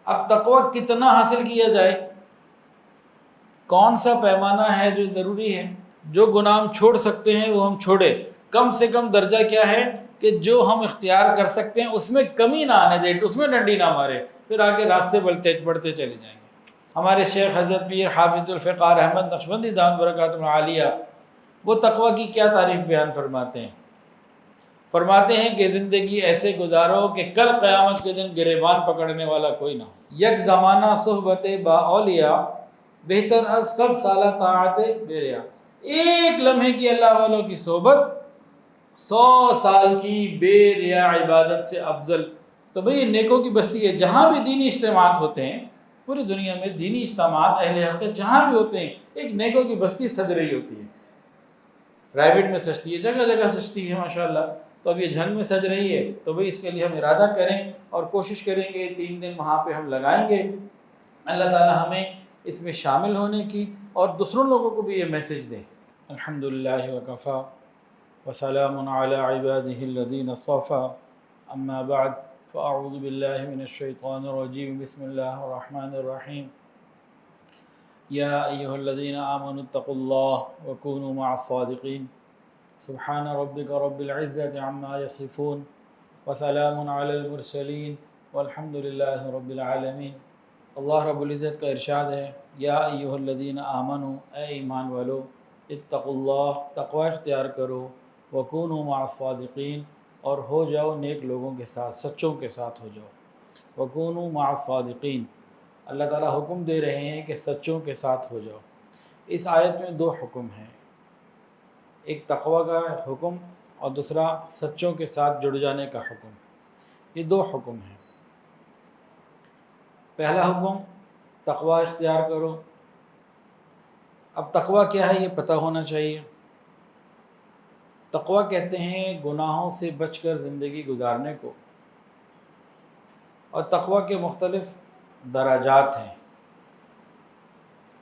اب تقوی کتنا حاصل کیا جائے، کون سا پیمانہ ہے جو ضروری ہے؟ جو گناہ ہم چھوڑ سکتے ہیں وہ ہم چھوڑے، کم سے کم درجہ کیا ہے کہ جو ہم اختیار کر سکتے ہیں اس میں کمی نہ آنے دے، اس میں ڈنڈی نہ مارے، پھر آگے راستے بڑھتے چلے جائیں گے۔ ہمارے شیخ حضرت پیر حافظ الفقار احمد نقشبندی دامت برکاتہ العالیہ وہ تقوی کی کیا تعریف بیان فرماتے ہیں؟ فرماتے ہیں کہ زندگی ایسے گزارو کہ کل قیامت کے دن گریبان پکڑنے والا کوئی نہ ہو۔ یک زمانہ صحبت با اولیاء بہتر از 100 سالہ طاعت بے ریا۔ ایک لمحے کی اللہ والوں کی صحبت 100 سال کی بے ریا عبادت سے افضل۔ تو بھئی نیکوں کی بستی ہے، جہاں بھی دینی اجتماعات ہوتے ہیں، پوری دنیا میں دینی اجتماعات اہل حق کے جہاں بھی ہوتے ہیں، ایک نیکوں کی بستی سج رہی ہوتی ہے۔ رائیوڈ میں سجتی ہے، جگہ جگہ سجتی ہے ماشاءاللہ۔ تو اب یہ جھنگ میں سج رہی ہے، تو بھئی اس کے لیے ہم ارادہ کریں اور کوشش کریں گے 3 دن وہاں پہ ہم لگائیں گے۔ اللہ تعالی ہمیں اس میں شامل ہونے کی اور دوسروں لوگوں کو بھی یہ میسج دیں۔ الحمدللہ وکفا وسلام علی عبادہ الذین اصطفی، اما بعد فاعوذ باللہ من الشیطان الرجیم، بسم اللہ الرحمن الرحیم۔ یا ایہا الذین آمنوا اتقوا اللہ وکونوا مع الصادقین، سبحان ربک رب العزت عما یصفون وسلام علی المرسلین والحمد للہ رب العالمین۔ اللہ رب العزت کا ارشاد ہے، یا ایہا الذین آمنوا، اے ایمان والو، اتقوا اللہ، تقوی اختیار کرو، وکونوا مع الصادقین، اور ہو جاؤ نیک لوگوں کے ساتھ، سچوں کے ساتھ ہو جاؤ۔ وکونوا مع الصادقین، اللہ تعالیٰ حکم دے رہے ہیں کہ سچوں کے ساتھ ہو جاؤ۔ اس آیت میں 2 حکم ہیں، ایک تقوی کا حکم اور دوسرا سچوں کے ساتھ جڑ جانے کا حکم۔ یہ 2 حکم ہیں۔ پہلا حکم تقوی اختیار کرو۔ اب تقوی کیا ہے یہ پتہ ہونا چاہیے۔ تقوی کہتے ہیں گناہوں سے بچ کر زندگی گزارنے کو، اور تقوی کے مختلف درجات ہیں۔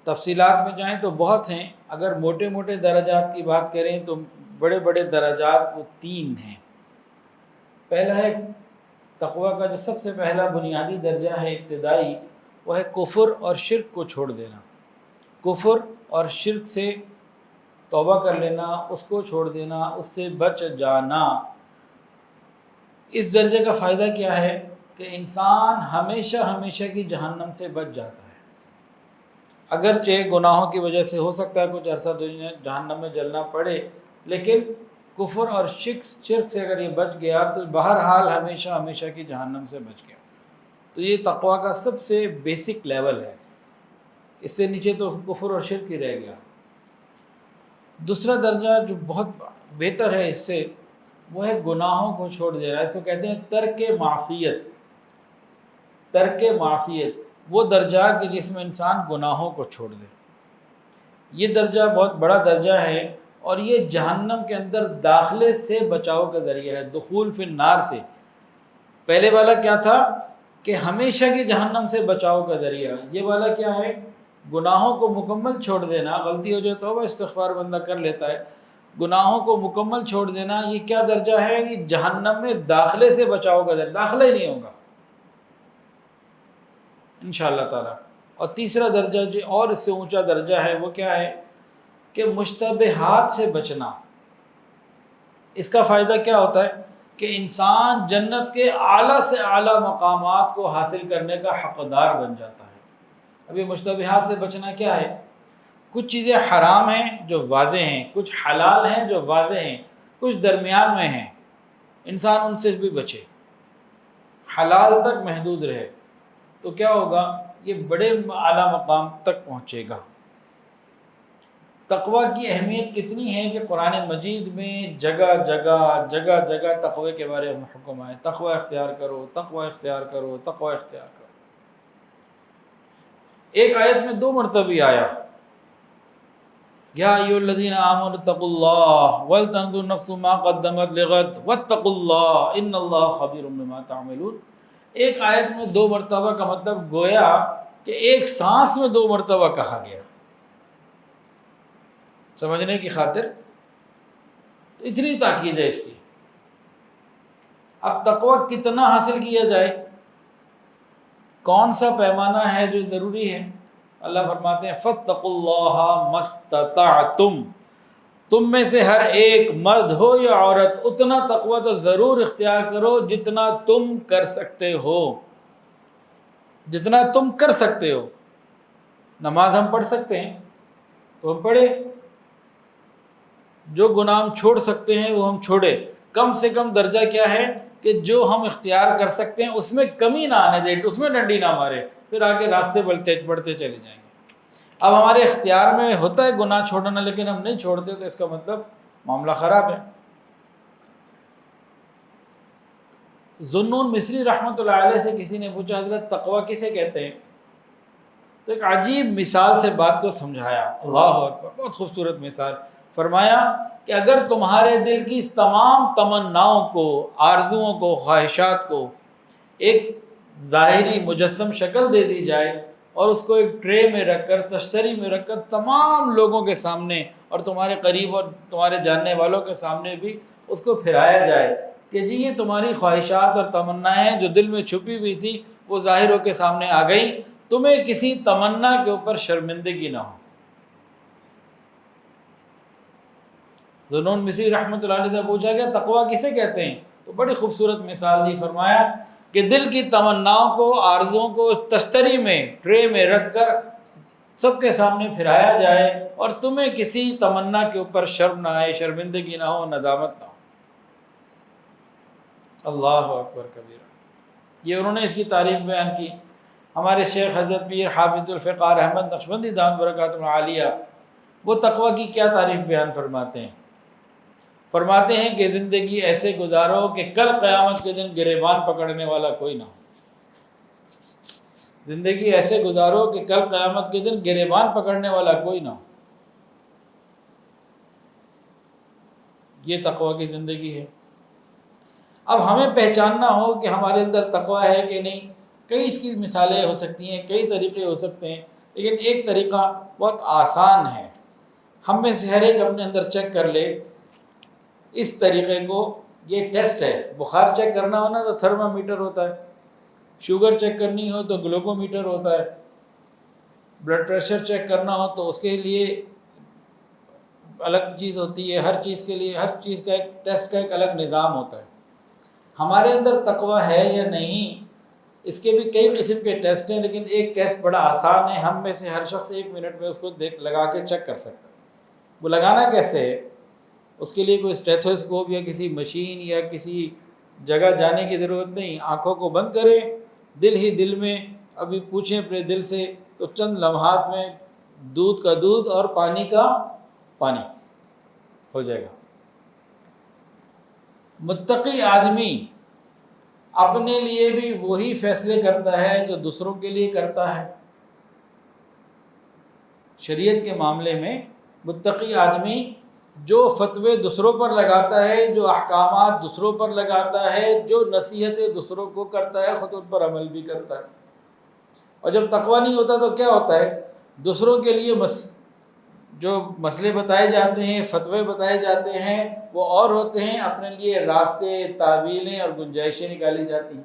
تفصیلات میں جائیں تو بہت ہیں، اگر موٹے موٹے درجات کی بات کریں تو بڑے بڑے درجات وہ 3 ہیں۔ پہلا ہے تقوی کا جو سب سے پہلا بنیادی درجہ ہے ابتدائی، وہ ہے کفر اور شرک کو چھوڑ دینا۔ کفر اور شرک سے توبہ کر لینا، اس کو چھوڑ دینا، اس سے بچ جانا۔ اس درجے کا فائدہ کیا ہے کہ انسان ہمیشہ ہمیشہ کی جہنم سے بچ جاتا ہے۔ اگرچہ گناہوں کی وجہ سے ہو سکتا ہے کچھ عرصہ دنیا جہنم میں جلنا پڑے، لیکن کفر اور شرک سے اگر یہ بچ گیا تو بہرحال ہمیشہ ہمیشہ کی جہنم سے بچ گیا۔ تو یہ تقوی کا سب سے بیسک لیول ہے، اس سے نیچے تو کفر اور شرک ہی رہ گیا۔ دوسرا درجہ جو بہت بہتر ہے اس سے، وہ ہے گناہوں کو چھوڑ دینا۔ اس کو کہتے ہیں ترک معصیت۔ ترک معصیت وہ درجہ کہ جس میں انسان گناہوں کو چھوڑ دے۔ یہ درجہ بہت بڑا درجہ ہے، اور یہ جہنم کے اندر داخلے سے بچاؤ کا ذریعہ ہے، دخول فی النار سے۔ پہلے والا کیا تھا کہ ہمیشہ کی جہنم سے بچاؤ کا ذریعہ، یہ والا کیا ہے؟ گناہوں کو مکمل چھوڑ دینا۔ غلطی ہو جائے توبہ استغفار بندہ کر لیتا ہے، گناہوں کو مکمل چھوڑ دینا یہ کیا درجہ ہے؟ یہ جہنم میں داخلے سے بچاؤ کا ذریعہ، داخلہ ہی نہیں ہوگا انشاءاللہ تعالی۔ اور تیسرا درجہ جو اور اس سے اونچا درجہ ہے وہ کیا ہے کہ مشتبہات سے بچنا۔ اس کا فائدہ کیا ہوتا ہے کہ انسان جنت کے اعلیٰ سے اعلیٰ مقامات کو حاصل کرنے کا حقدار بن جاتا ہے۔ ابھی مشتبہات سے بچنا کیا ہے؟ کچھ چیزیں حرام ہیں جو واضح ہیں، کچھ حلال ہیں جو واضح ہیں، کچھ درمیان میں ہیں، انسان ان سے بھی بچے، حلال تک محدود رہے، تو کیا ہوگا؟ یہ بڑے اعلیٰ مقام تک پہنچے گا۔ تقوی کی اہمیت کتنی ہے کہ قرآن مجید میں جگہ جگہ تقوی کے بارے میں حکم آئے، تقوی اختیار کرو، تقوی اختیار کرو، تقوی اختیار کرو۔ ایک آیت میں 2 مرتبہ آیا، یا ایھا الذین آمنوا اتقوا اللہ ولتنظر نفس ما قدمت لغد واتقوا اللہ ان اللہ خبیر بما تعملون۔ ایک آیت میں 2 مرتبہ کا مطلب گویا کہ ایک سانس میں 2 مرتبہ کہا گیا۔ سمجھنے کی خاطر اتنی تاکید ہے اس کی۔ اب تقوی کتنا حاصل کیا جائے؟ کون سا پیمانہ ہے جو ضروری ہے؟ اللہ فرماتے ہیں فاتقوا اللہ مستطعتم، تم میں سے ہر ایک مرد ہو یا عورت اتنا تقوی تو ضرور اختیار کرو جتنا تم کر سکتے ہو، جتنا تم کر سکتے ہو۔ نماز ہم پڑھ سکتے ہیں تو ہم پڑھیں، جو گناہ ہم چھوڑ سکتے ہیں وہ ہم چھوڑے، کم سے کم درجہ کیا ہے کہ جو ہم اختیار کر سکتے ہیں اس میں کمی نہ آنے دے، اس میں ڈنڈی نہ مارے، پھر آگے راستے بڑھتے چلے جائیں گے۔ اب ہمارے اختیار میں ہوتا ہے گناہ چھوڑنا لیکن ہم نہیں چھوڑتے تو اس کا مطلب معاملہ خراب ہے۔ ذوالنون مصری رحمۃ اللہ علیہ سے کسی نے پوچھا حضرت تقوی کسے کہتے ہیں؟ تو ایک عجیب مثال سے بات کو سمجھایا، اللہ اکبر، بہت خوبصورت مثال۔ فرمایا کہ اگر تمہارے دل کی اس تمام تمناؤں کو، آرزوؤں کو، خواہشات کو ایک ظاہری مجسم شکل دے دی جائے اور اس کو ایک ٹرے میں رکھ کر، تشتری میں رکھ کر تمام لوگوں کے سامنے اور تمہارے قریب اور تمہارے جاننے والوں کے سامنے بھی اس کو پھیرایا جائے کہ جی یہ تمہاری خواہشات اور تمنائیں جو دل میں چھپی ہوئی تھی وہ ظاہر ہو کے سامنے آ گئی، تمہیں کسی تمنا کے اوپر شرمندگی نہ ہو۔ ذوالنون مصری رحمۃ اللہ علیہ سے پوچھا گیا تقویٰ کسے کہتے ہیں؟ تو بڑی خوبصورت مثال دی، فرمایا کہ دل کی تمناؤں کو، آرزوؤں کو تشتری میں، ٹرے میں رکھ کر سب کے سامنے پھرایا جائے اور تمہیں کسی تمنا کے اوپر شرم نہ آئے، شرمندگی نہ ہو، ندامت نہ ہو۔ اللہ اکبر کبیرہ۔ یہ انہوں نے اس کی تعریف بیان کی۔ ہمارے شیخ حضرت پیر حافظ الفقار احمد نقشبندی دامت برکاتہ العالیہ وہ تقویٰ کی کیا تعریف بیان فرماتے ہیں؟ فرماتے ہیں کہ زندگی ایسے گزارو کہ کل قیامت کے دن گریبان پکڑنے والا کوئی نہ ہو۔ زندگی ایسے گزارو کہ کل قیامت کے دن گریبان پکڑنے والا کوئی نہ ہو۔ یہ تقویٰ کی زندگی ہے۔ اب ہمیں پہچاننا ہو کہ ہمارے اندر تقویٰ ہے کہ نہیں، کئی اس کی مثالیں ہو سکتی ہیں، کئی طریقے ہو سکتے ہیں، لیکن ایک طریقہ بہت آسان ہے، ہم میں سے ہر ایک اپنے اندر چیک کر لے اس طریقے کو۔ یہ ٹیسٹ ہے، بخار چیک کرنا ہونا تو تھرما میٹر ہوتا ہے، شوگر چیک کرنی ہو تو گلوکو میٹر ہوتا ہے، بلڈ پریشر چیک کرنا ہو تو اس کے لیے الگ چیز ہوتی ہے، ہر چیز کے لیے، ہر چیز کا ایک ٹیسٹ کا ایک الگ نظام ہوتا ہے۔ ہمارے اندر تقویٰ ہے یا نہیں، اس کے بھی کئی قسم کے ٹیسٹ ہیں، لیکن ایک ٹیسٹ بڑا آسان ہے، ہم میں سے ہر شخص 1 منٹ میں اس کو لگا کے چیک کر سکتا ہے۔ وہ لگانا کیسے ہے؟ اس کے لیے کوئی اسٹیتھوسکوپ یا کسی مشین یا کسی جگہ جانے کی ضرورت نہیں، آنکھوں کو بند کریں، دل ہی دل میں ابھی پوچھیں اپنے دل سے تو چند لمحات میں دودھ کا دودھ اور پانی کا پانی ہو جائے گا۔ متقی آدمی اپنے لیے بھی وہی فیصلے کرتا ہے جو دوسروں کے لیے کرتا ہے۔ شریعت کے معاملے میں متقی آدمی جو فتوے دوسروں پر لگاتا ہے، جو احکامات دوسروں پر لگاتا ہے، جو نصیحتیں دوسروں کو کرتا ہے، خود ان پر عمل بھی کرتا ہے۔ اور جب تقویٰ نہیں ہوتا تو کیا ہوتا ہے؟ دوسروں کے لیے جو مسئلے بتائے جاتے ہیں، فتوے بتائے جاتے ہیں وہ اور ہوتے ہیں، اپنے لیے راستے، تعویلیں اور گنجائشیں نکالی جاتی ہیں۔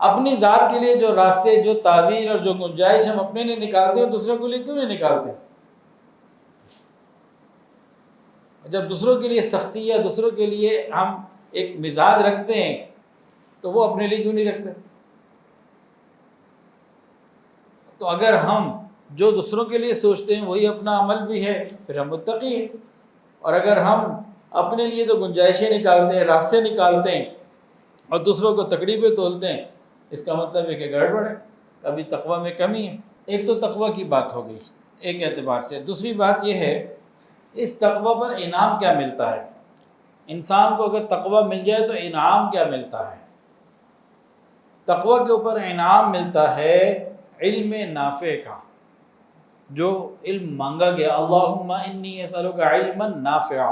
اپنی ذات کے لیے جو راستے، جو تعویل اور جو گنجائش ہم اپنے لیے نکالتے ہیں، دوسروں کے لیے کیوں نہیں نکالتے؟ جب دوسروں کے لیے سختی یا دوسروں کے لیے ہم ایک مزاج رکھتے ہیں تو وہ اپنے لیے کیوں نہیں رکھتے؟ تو اگر ہم جو دوسروں کے لیے سوچتے ہیں وہی اپنا عمل بھی ہے پھر ہم متقی ہیں، اور اگر ہم اپنے لیے تو گنجائشیں نکالتے ہیں، راستے نکالتے ہیں اور دوسروں کو تکڑی پہ تولتے ہیں، اس کا مطلب ہے کہ گڑبڑ ہے، ابھی تقویٰ میں کمی ہے۔ ایک تو تقویٰ کی بات ہو گئی ایک اعتبار سے، دوسری بات یہ ہے اس تقویٰ پر انعام کیا ملتا ہے؟ انسان کو اگر تقویٰ مل جائے تو انعام کیا ملتا ہے؟ تقویٰ کے اوپر انعام ملتا ہے علم نافع کا، جو علم مانگا گیا، اللہم انی اسألک علما نافعا،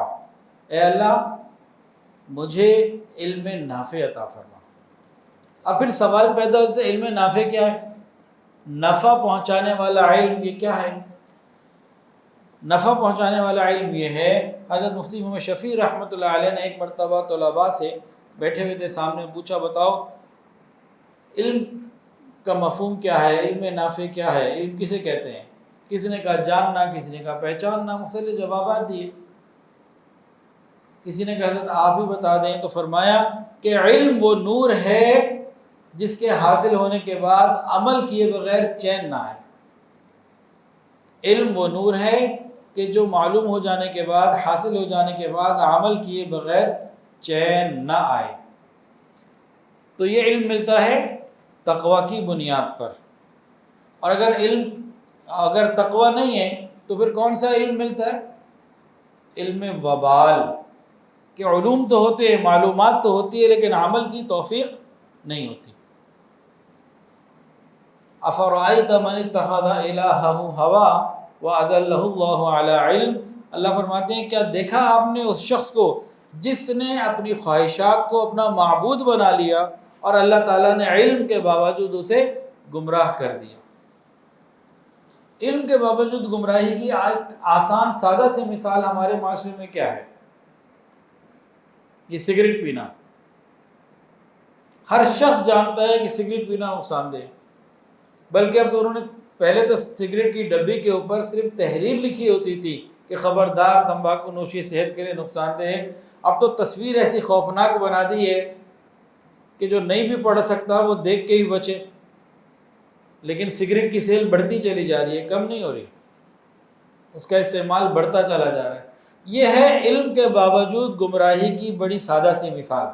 اے اللہ مجھے علم نافع عطا فرما۔ اب پھر سوال پیدا ہوتا ہے علم نافع کیا ہے؟ نفع پہنچانے والا علم یہ کیا ہے؟ نفع پہنچانے والا علم یہ ہے، حضرت مفتی محمد شفیع رحمۃ اللہ علیہ نے ایک مرتبہ طلباء سے بیٹھے ہوئے تھے، سامنے پوچھا بتاؤ علم کا مفہوم کیا ہے، علم نافع کیا ہے، علم کسے کہتے ہیں؟ کسی نے کہا جاننا، کسی نے کہا پہچاننا، مختلف جوابات دیے۔ کسی نے کہا حضرت آپ ہی بتا دیں، تو فرمایا کہ علم وہ نور ہے جس کے حاصل ہونے کے بعد عمل کیے بغیر چین نہ آئے۔ علم وہ نور ہے کہ جو معلوم ہو جانے کے بعد، حاصل ہو جانے کے بعد عمل کیے بغیر چین نہ آئے۔ تو یہ علم ملتا ہے تقوی کی بنیاد پر۔ اور اگر تقوی نہیں ہے تو پھر کون سا علم ملتا ہے؟ علم وبال، کہ علوم تو ہوتے ہیں، معلومات تو ہوتی ہے، لیکن عمل کی توفیق نہیں ہوتی۔ افرأیت من اتخذ الہہ ہوا واضلہ اللہ علی علم، اللہ فرماتے ہیں کیا دیکھا آپ نے اس شخص کو جس نے اپنی خواہشات کو اپنا معبود بنا لیا اور اللہ تعالیٰ نے علم کے باوجود اسے گمراہ کر دیا۔ علم کے باوجود گمراہی کی ایک آسان سادہ سی مثال ہمارے معاشرے میں کیا ہے؟ یہ سگریٹ پینا۔ ہر شخص جانتا ہے کہ سگریٹ پینا نقصان دہ ہے، بلکہ اب تو انہوں نے، پہلے تو سگریٹ کی ڈبی کے اوپر صرف تحریر لکھی ہوتی تھی کہ خبردار تمباکو نوشی صحت کے لیے نقصان دہ ہے، اب تو تصویر ایسی خوفناک بنا دی ہے کہ جو نہیں بھی پڑھ سکتا وہ دیکھ کے ہی بچے۔ لیکن سگریٹ کی سیل بڑھتی چلی جا رہی ہے، کم نہیں ہو رہی، اس کا استعمال بڑھتا چلا جا رہا ہے۔ یہ ہے علم کے باوجود گمراہی کی بڑی سادہ سی مثال،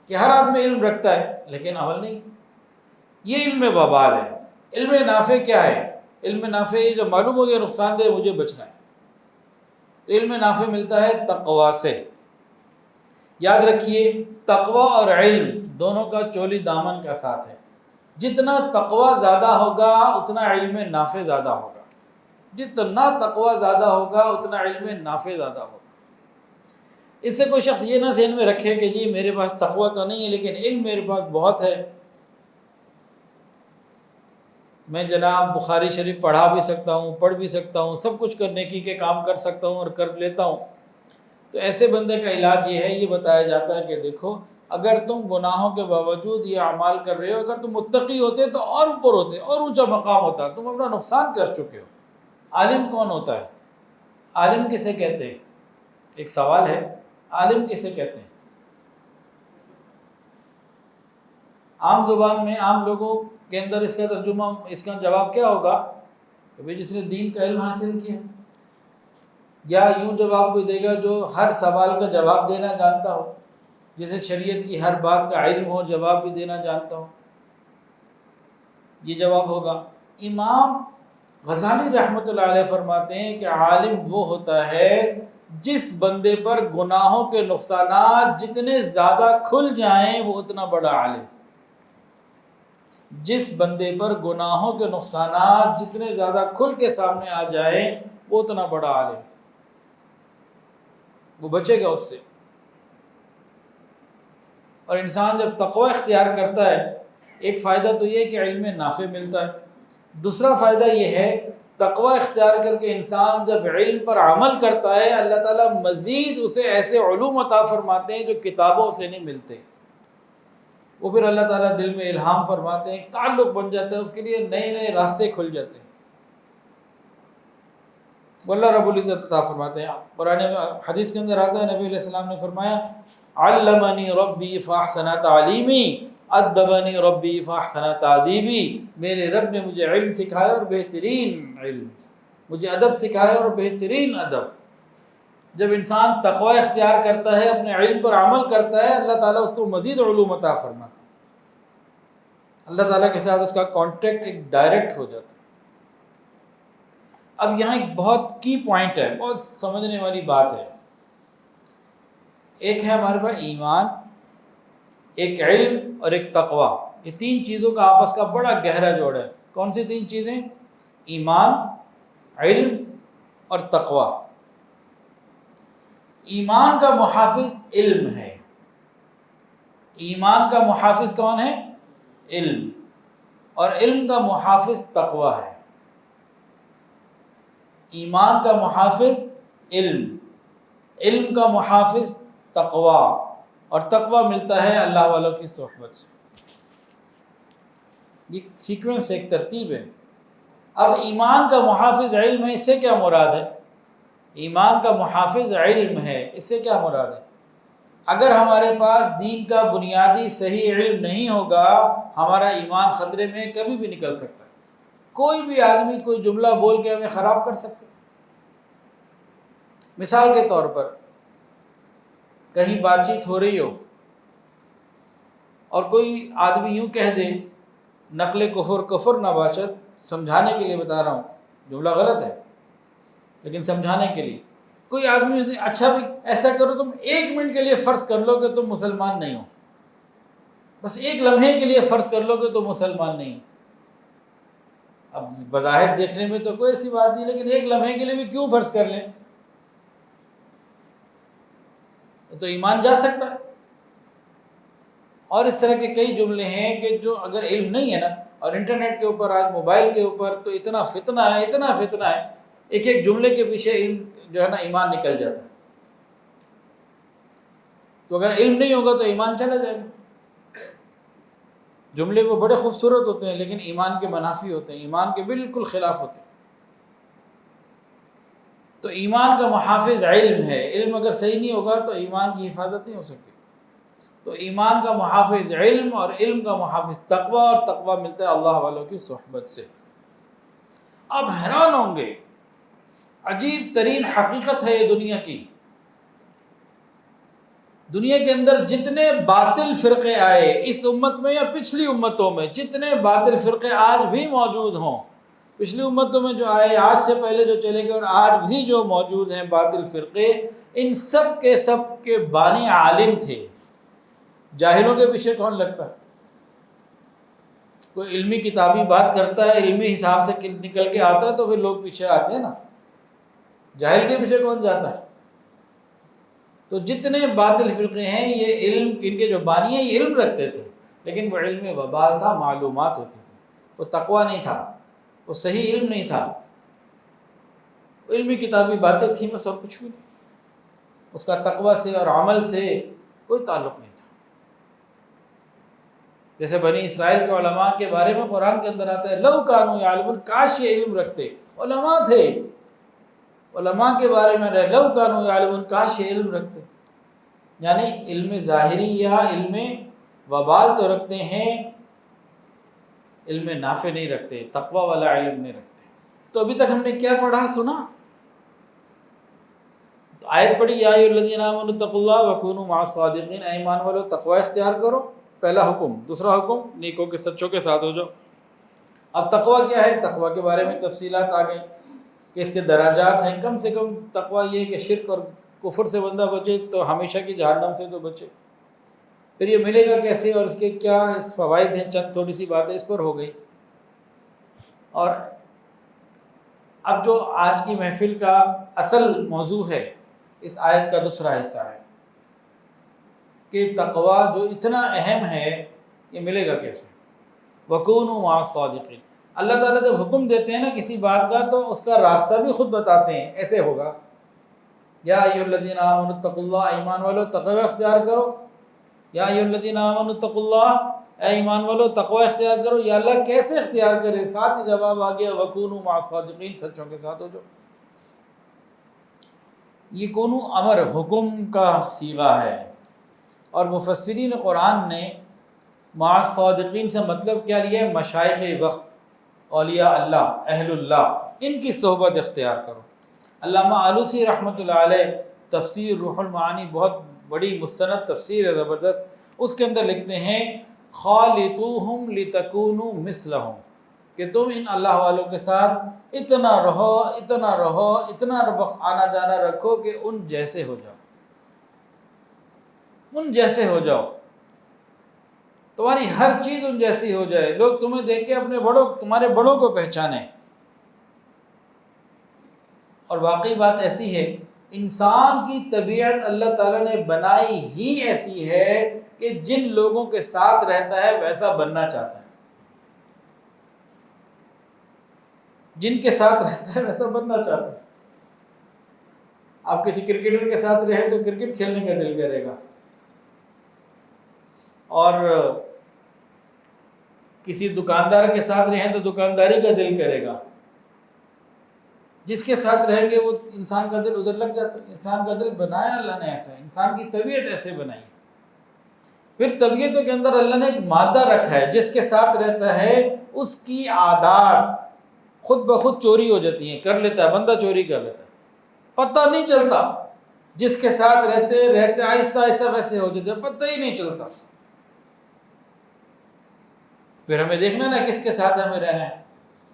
کہ ہر آدمی علم رکھتا ہے لیکن عمل نہیں۔ یہ علم وبال ہے۔ علم نافع کیا ہے؟ علم نافع یہ جو معلوم ہو گیا نقصان دہ، مجھے بچنا ہے، تو علم نافع ملتا ہے تقوی سے۔ یاد رکھیے تقوی اور علم دونوں کا چولی دامن کا ساتھ ہے۔ جتنا تقوی زیادہ ہوگا اتنا علم نافع زیادہ ہوگا، جتنا تقوی زیادہ ہوگا اتنا علم نافع زیادہ ہوگا۔ اس سے کوئی شخص یہ نہ ذہن میں رکھے کہ جی میرے پاس تقوی تو نہیں ہے لیکن علم میرے پاس بہت ہے، میں جناب بخاری شریف پڑھا بھی سکتا ہوں، پڑھ بھی سکتا ہوں، سب کچھ کرنے کے کام کر سکتا ہوں اور کر لیتا ہوں۔ تو ایسے بندے کا علاج یہ ہے، یہ بتایا جاتا ہے کہ دیکھو اگر تم گناہوں کے باوجود یہ اعمال کر رہے ہو، اگر تم متقی ہوتے تو اور اوپر ہوتے، اور اونچا مقام ہوتا، تم اپنا نقصان کر چکے ہو۔ عالم کون ہوتا ہے؟ عالم کسے کہتے ہیں؟ ایک سوال ہے، عالم کسے کہتے ہیں؟ عام زبان میں عام لوگوں کے اندر اس کا ترجمہ، اس کا جواب کیا ہوگا کہ بھئی جس نے دین کا علم حاصل کیا، یا یوں جواب کوئی دے گا جو ہر سوال کا جواب دینا جانتا ہو، جیسے شریعت کی ہر بات کا علم ہو، جواب بھی دینا جانتا ہو، یہ جواب ہوگا۔ امام غزالی رحمۃ اللہ علیہ فرماتے ہیں کہ عالم وہ ہوتا ہے جس بندے پر گناہوں کے نقصانات جتنے زیادہ کھل جائیں وہ اتنا بڑا عالم۔ جس بندے پر گناہوں کے نقصانات جتنے زیادہ کھل کے سامنے آ جائیں وہ اتنا بڑا عالم، وہ بچے گا اس سے۔ اور انسان جب تقوی اختیار کرتا ہے، ایک فائدہ تو یہ کہ علم نافع ملتا ہے، دوسرا فائدہ یہ ہے تقوی اختیار کر کے انسان جب علم پر عمل کرتا ہے، اللہ تعالیٰ مزید اسے ایسے علوم عطا فرماتے ہیں جو کتابوں سے نہیں ملتے۔ وہ پھر اللہ تعالیٰ دل میں الہام فرماتے ہیں، تعلق بن جاتا ہے، اس کے لیے نئے نئے راستے کھل جاتے ہیں، وہ اللہ رب العزت عطا فرماتے ہیں۔ قرآن حدیث کے اندر آتا ہے، نبی علیہ السلام نے فرمایا علمنی ربی فاحسن تعلیمی ادبنی ربی فاحسن تادیبی، میرے رب نے مجھے علم سکھایا اور بہترین علم، مجھے ادب سکھایا اور بہترین ادب۔ جب انسان تقوی اختیار کرتا ہے، اپنے علم پر عمل کرتا ہے، اللہ تعالیٰ اس کو مزید علوم عطا فرماتا ہے، اللہ تعالیٰ کے ساتھ اس کا کانٹیکٹ ایک ڈائریکٹ ہو جاتا ہے۔ اب یہاں ایک بہت کی پوائنٹ ہے، بہت سمجھنے والی بات ہے۔ ایک ہے ہمارے پاس ایمان، ایک علم اور ایک تقوی، یہ تین چیزوں کا آپس کا بڑا گہرا جوڑ ہے۔ کون سی تین چیزیں؟ ایمان، علم اور تقوی۔ ایمان کا محافظ علم ہے، ایمان کا محافظ کون ہے؟ علم، اور علم کا محافظ تقوی ہے۔ ایمان کا محافظ علم، علم کا محافظ تقوی، اور تقوی ملتا ہے اللہ والوں کی صحبت سے۔ یہ سیکوینس ایک ترتیب ہے۔ اب ایمان کا محافظ علم ہے، اس سے کیا مراد ہے؟ ایمان کا محافظ علم ہے، اس سے کیا مراد ہے؟ اگر ہمارے پاس دین کا بنیادی صحیح علم نہیں ہوگا، ہمارا ایمان خطرے میں کبھی بھی نکل سکتا ہے۔ کوئی بھی آدمی کوئی جملہ بول کے ہمیں خراب کر سکتا ہے۔ مثال کے طور پر کہیں بات چیت ہو رہی ہو اور کوئی آدمی یوں کہہ دے، نقل کفر کفر نہ باشد، سمجھانے کے لیے بتا رہا ہوں، جملہ غلط ہے لیکن سمجھانے کے لیے، کوئی آدمی اسے اچھا بھی ایسا کرو، تم 1 منٹ کے لیے فرض کر لو کہ تم مسلمان نہیں ہو، بس 1 لمحے کے لیے فرض کر لو کہ تم مسلمان نہیں ہو۔ اب بظاہر دیکھنے میں تو کوئی ایسی بات نہیں، لیکن 1 لمحے کے لیے بھی کیوں فرض کر لیں؟ تو ایمان جا سکتا ہے۔ اور اس طرح کے کئی جملے ہیں کہ جو اگر علم نہیں ہے نا، اور انٹرنیٹ کے اوپر، آج موبائل کے اوپر تو اتنا فتنہ ہے، اتنا فتنہ ہے، ایک ایک جملے کے پیچھے علم جو ہے نا ایمان نکل جاتا ہے۔ تو اگر علم نہیں ہوگا تو ایمان چلا جائے گا۔ جملے وہ بڑے خوبصورت ہوتے ہیں لیکن ایمان کے منافی ہوتے ہیں، ایمان کے بالکل خلاف ہوتے ہیں۔ تو ایمان کا محافظ علم ہے، علم اگر صحیح نہیں ہوگا تو ایمان کی حفاظت نہیں ہو سکتی۔ تو ایمان کا محافظ علم اور علم کا محافظ تقوی، اور تقوی ملتا ہے اللہ والوں کی صحبت سے۔ آپ حیران ہوں گے، عجیب ترین حقیقت ہے یہ دنیا کی۔ دنیا کے اندر جتنے باطل فرقے آئے اس امت میں یا پچھلی امتوں میں، جتنے باطل فرقے آج بھی موجود ہوں، پچھلی امتوں میں جو آئے، آج سے پہلے جو چلے گئے، اور آج بھی جو موجود ہیں باطل فرقے، ان سب کے بانی عالم تھے۔ جاہلوں کے پیچھے کون لگتا ہے؟ کوئی علمی کتابی بات کرتا ہے، علمی حساب سے نکل کے آتا ہے تو پھر لوگ پیچھے آتے ہیں نا۔ جاہل کے پیچھے کون جاتا ہے؟ تو جتنے باطل فرقے ہیں، یہ علم، ان کے جو بانی ہیں یہ علم رکھتے تھے، لیکن وہ علم وبال تھا، معلومات ہوتی تھی، وہ تقویٰ نہیں تھا، وہ صحیح علم نہیں تھا، علمی کتابی باتیں تھیں بس، اور کچھ بھی نہیں، اس کا تقویٰ سے اور عمل سے کوئی تعلق نہیں تھا۔ جیسے بنی اسرائیل کے علماء کے بارے میں قرآن کے اندر آتا ہے، لو کانوا یعلمون، کاش یہ علم رکھتے، علماء تھے، علماء کے بارے میں رہے، لو کانوا یعلمون، کاش یہ علم رکھتے، یعنی علم ظاہری یا علم وبال تو رکھتے ہیں، علم نافع نہیں رکھتے، تقوی والا علم نہیں رکھتے۔ تو ابھی تک ہم نے کیا پڑھا، سنا؟ تو آیت پڑھی، یا ایھا الذین آمنوا اتقوا اللہ وکونوا مع الصادقین، اے ایمان والو تقوی اختیار کرو، پہلا حکم۔ دوسرا حکم، نیکوں کے سچوں کے ساتھ ہو جاؤ۔ اب تقوی کیا ہے؟ تقوی کے بارے میں تفصیلات آ گئی کہ اس کے درجات ہیں۔ کم سے کم تقوی یہ کہ شرک اور کفر سے بندہ بچے تو ہمیشہ کی جہنم سے تو بچے۔ پھر یہ ملے گا کیسے اور اس کے کیا فوائد ہیں، چند تھوڑی سی باتیں اس پر ہو گئی۔ اور اب جو آج کی محفل کا اصل موضوع ہے، اس آیت کا دوسرا حصہ ہے کہ تقوی جو اتنا اہم ہے یہ ملے گا کیسے؟ وَكُونُوا مَعَ الصَّادِقِينَ۔ اللہ تعالیٰ جب حکم دیتے ہیں نا کسی بات کا تو اس کا راستہ بھی خود بتاتے ہیں، ایسے ہوگا، یا ایھا الذین آمنوا اتقوا اللہ، ایمان والو تقوی اختیار کرو، یا ایھا الذین آمنوا اتقوا اللہ، اے ایمان والو تقوی اختیار کرو۔ یا اللہ کیسے اختیار کرے؟ ساتھ ہی جواب آ گیا، وَكُونُوا مَعَ الصَّادِقِينَ، سچوں کے ساتھ ہو جاؤ۔ یہ کونو امر، حکم کا صیغہ ہے، اور مفسرین قرآن نے مع الصادقین سے مطلب کیا لیا ہے؟ مشائخ وقت، اولیاء اللہ، اہل اللہ، ان کی صحبت اختیار کرو۔ علامہ آلوسی رحمۃ اللہ علیہ، تفسیر روح المعانی، بہت بڑی مستند تفسیر ہے، زبردست، اس کے اندر لکھتے ہیں، خالطوہم لتکونوا مثلہم، کہ تم ان اللہ والوں کے ساتھ اتنا رہو، اتنا رہو، اتنا آنا جانا رکھو کہ ان جیسے ہو جاؤ، ان جیسے ہو جاؤ، تمہاری ہر چیز ان جیسی ہو جائے، لوگ تمہیں دیکھ کے اپنے بڑوں، تمہارے بڑوں کو پہچانیں۔ اور واقعی بات ایسی ہے، انسان کی طبیعت اللہ تعالیٰ نے بنائی ہی ایسی ہے کہ جن لوگوں کے ساتھ رہتا ہے ویسا بننا چاہتا ہے، جن کے ساتھ رہتا ہے ویسا بننا چاہتا ہے۔ آپ کسی کرکٹر کے ساتھ رہے تو کرکٹ کھیلنے کا دل کرے گا، اور کسی دکاندار کے ساتھ رہیں تو دکانداری کا دل کرے گا، جس کے ساتھ رہیں گے وہ انسان کا دل ادھر لگ جاتا ہے۔ انسان کا دل بنایا اللہ نے ایسا ہے، انسان کی طبیعت ایسے بنائی ہے۔ پھر طبیعتوں کے اندر اللہ نے ایک مادہ رکھا ہے، جس کے ساتھ رہتا ہے اس کی عادات خود بخود چوری ہو جاتی ہیں، کر لیتا ہے بندہ، چوری کر لیتا ہے، پتہ نہیں چلتا۔ جس کے ساتھ رہتے رہتے آہستہ آہستہ ویسے ہو جاتے، پتہ ہی نہیں چلتا۔ پھر ہمیں دیکھنا نا کس کے ساتھ ہمیں رہنا ہے۔